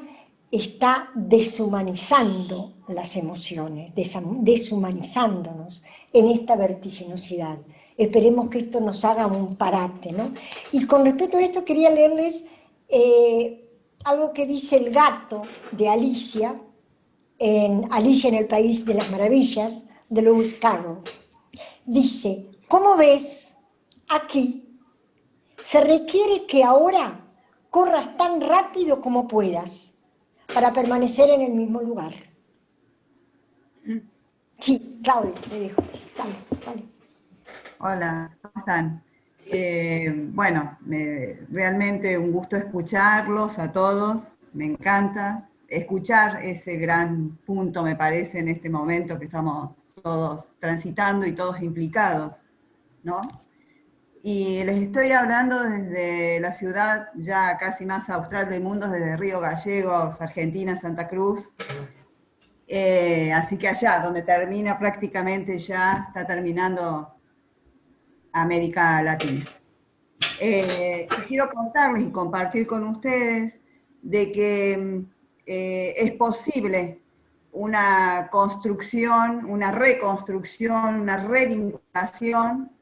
está deshumanizando las emociones, deshumanizándonos en esta vertiginosidad. esperemos que esto nos haga un parate, ¿no? Y con respecto a esto quería leerles algo que dice el gato de Alicia en el País de las Maravillas, de Lewis Carroll. Dice, ¿cómo ves? Aquí se requiere que ahora corras tan rápido como puedas para permanecer en el mismo lugar. Sí, Claudia, le dejo. Dale. Hola, ¿cómo están? Bueno, realmente un gusto escucharlos a todos, me encanta escuchar ese gran punto, me parece, en este momento que estamos todos transitando y todos implicados, ¿no? Y les estoy hablando desde la ciudad ya casi más austral del mundo, desde Río Gallegos, Argentina, Santa Cruz. Así que allá, donde termina prácticamente ya, está terminando América Latina. Quiero contarles y compartir con ustedes de que es posible una construcción, una reconstrucción, una revinculación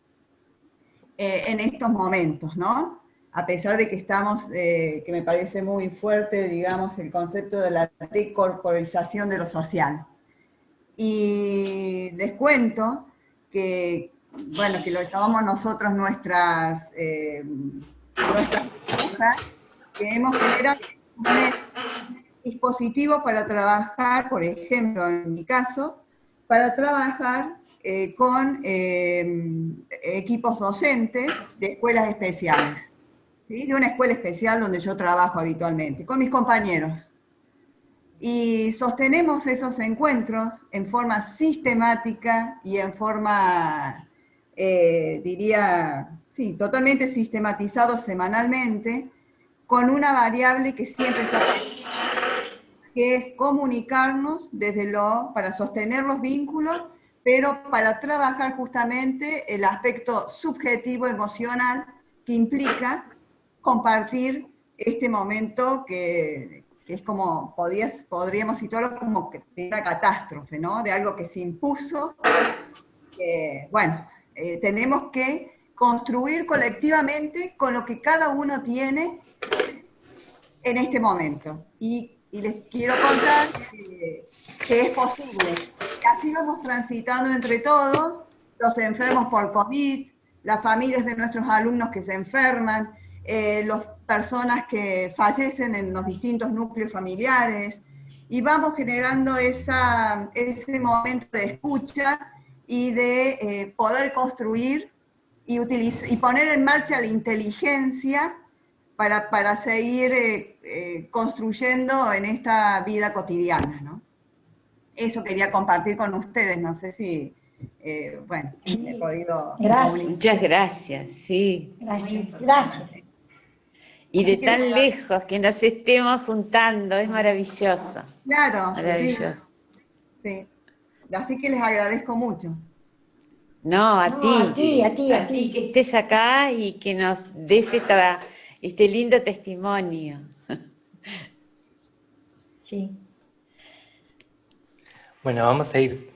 en estos momentos, ¿no? A pesar de que estamos, que me parece muy fuerte, digamos, el concepto de la decorporización de lo social. Y les cuento que, bueno, que lo llamamos nosotros nuestras cosas, que hemos generado un dispositivo para trabajar, por ejemplo, en mi caso, para trabajar con equipos docentes de escuelas especiales, ¿sí? De una escuela especial donde yo trabajo habitualmente, con mis compañeros. Y sostenemos esos encuentros en forma sistemática y en forma, diría, sí, totalmente sistematizado semanalmente, con una variable que siempre está presente, que es comunicarnos para sostener los vínculos, pero para trabajar justamente el aspecto subjetivo, emocional, que implica compartir este momento que es como, podríamos situarlo como que de una catástrofe, ¿no? De algo que se impuso. Bueno, tenemos que construir colectivamente con lo que cada uno tiene en este momento. Y les quiero contar que es posible. Así vamos transitando entre todos, los enfermos por COVID, las familias de nuestros alumnos que se enferman, las personas que fallecen en los distintos núcleos familiares, y vamos generando ese momento de escucha y de poder construir y poner en marcha la inteligencia para seguir construyendo en esta vida cotidiana, ¿no? Eso quería compartir con ustedes, no sé si, bueno, he podido... Gracias. Muchas gracias, sí. Gracias. Y de tan lejos que nos estemos juntando, es maravilloso. Claro, maravilloso. Sí. Así que les agradezco mucho. No, a ti que estés acá y que nos des este lindo testimonio. Sí. Bueno, vamos a ir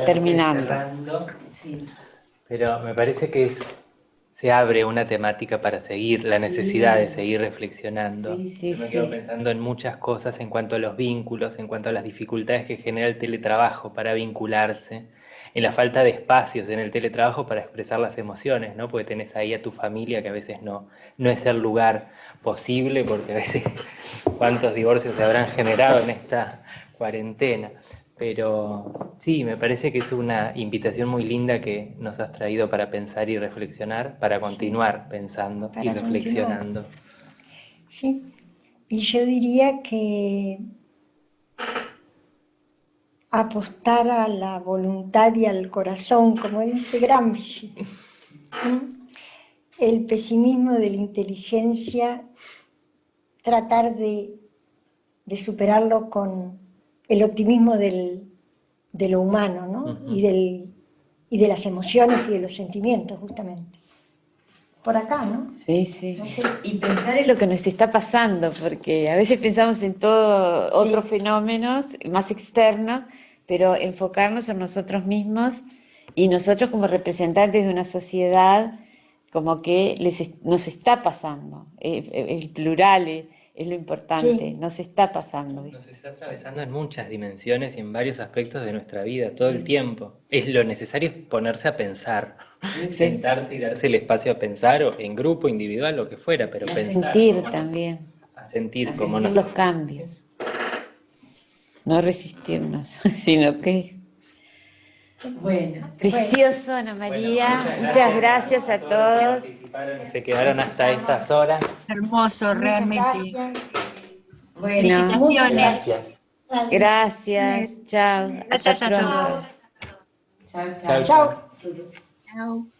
terminando. Cerrando, sí. Pero me parece que se abre una temática para seguir, la necesidad de seguir reflexionando. Yo me quedo pensando en muchas cosas en cuanto a los vínculos, en cuanto a las dificultades que genera el teletrabajo para vincularse, en la falta de espacios en el teletrabajo para expresar las emociones, ¿no? Porque tenés ahí a tu familia que a veces no es el lugar posible, porque a veces cuántos divorcios se habrán generado en esta cuarentena. Pero sí, me parece que es una invitación muy linda que nos has traído para pensar y reflexionar, para continuar pensando y reflexionando. Sí, y yo diría que apostar a la voluntad y al corazón, como dice Gramsci. El pesimismo de la inteligencia, tratar de superarlo con el optimismo de lo humano, ¿no? Uh-huh. y de las emociones y de los sentimientos, justamente. Por acá, ¿no? Sí, sí. No sé. Y pensar en lo que nos está pasando, porque a veces pensamos en todo otros fenómenos más externos, pero enfocarnos en nosotros mismos y nosotros como representantes de una sociedad, como que nos está pasando, el plural es lo importante, Sí. nos está pasando. Nos está atravesando en muchas dimensiones y en varios aspectos de nuestra vida, todo el tiempo. Es lo necesario es ponerse a pensar, sentarse y darse el espacio a pensar, o en grupo, individual, lo que fuera, pero A pensar. sentir también, A sentir a como sentir nos... los cambios. No resistirnos, sino que... Bueno, precioso, Ana María. Bueno, muchas gracias a que todos. participaron y se quedaron hasta estas horas. Hermoso, Muchas realmente. gracias. Bueno, Felicitaciones. Gracias. gracias. Chao. Gracias Hasta a pronto. todos. Chao, Chao. Chao.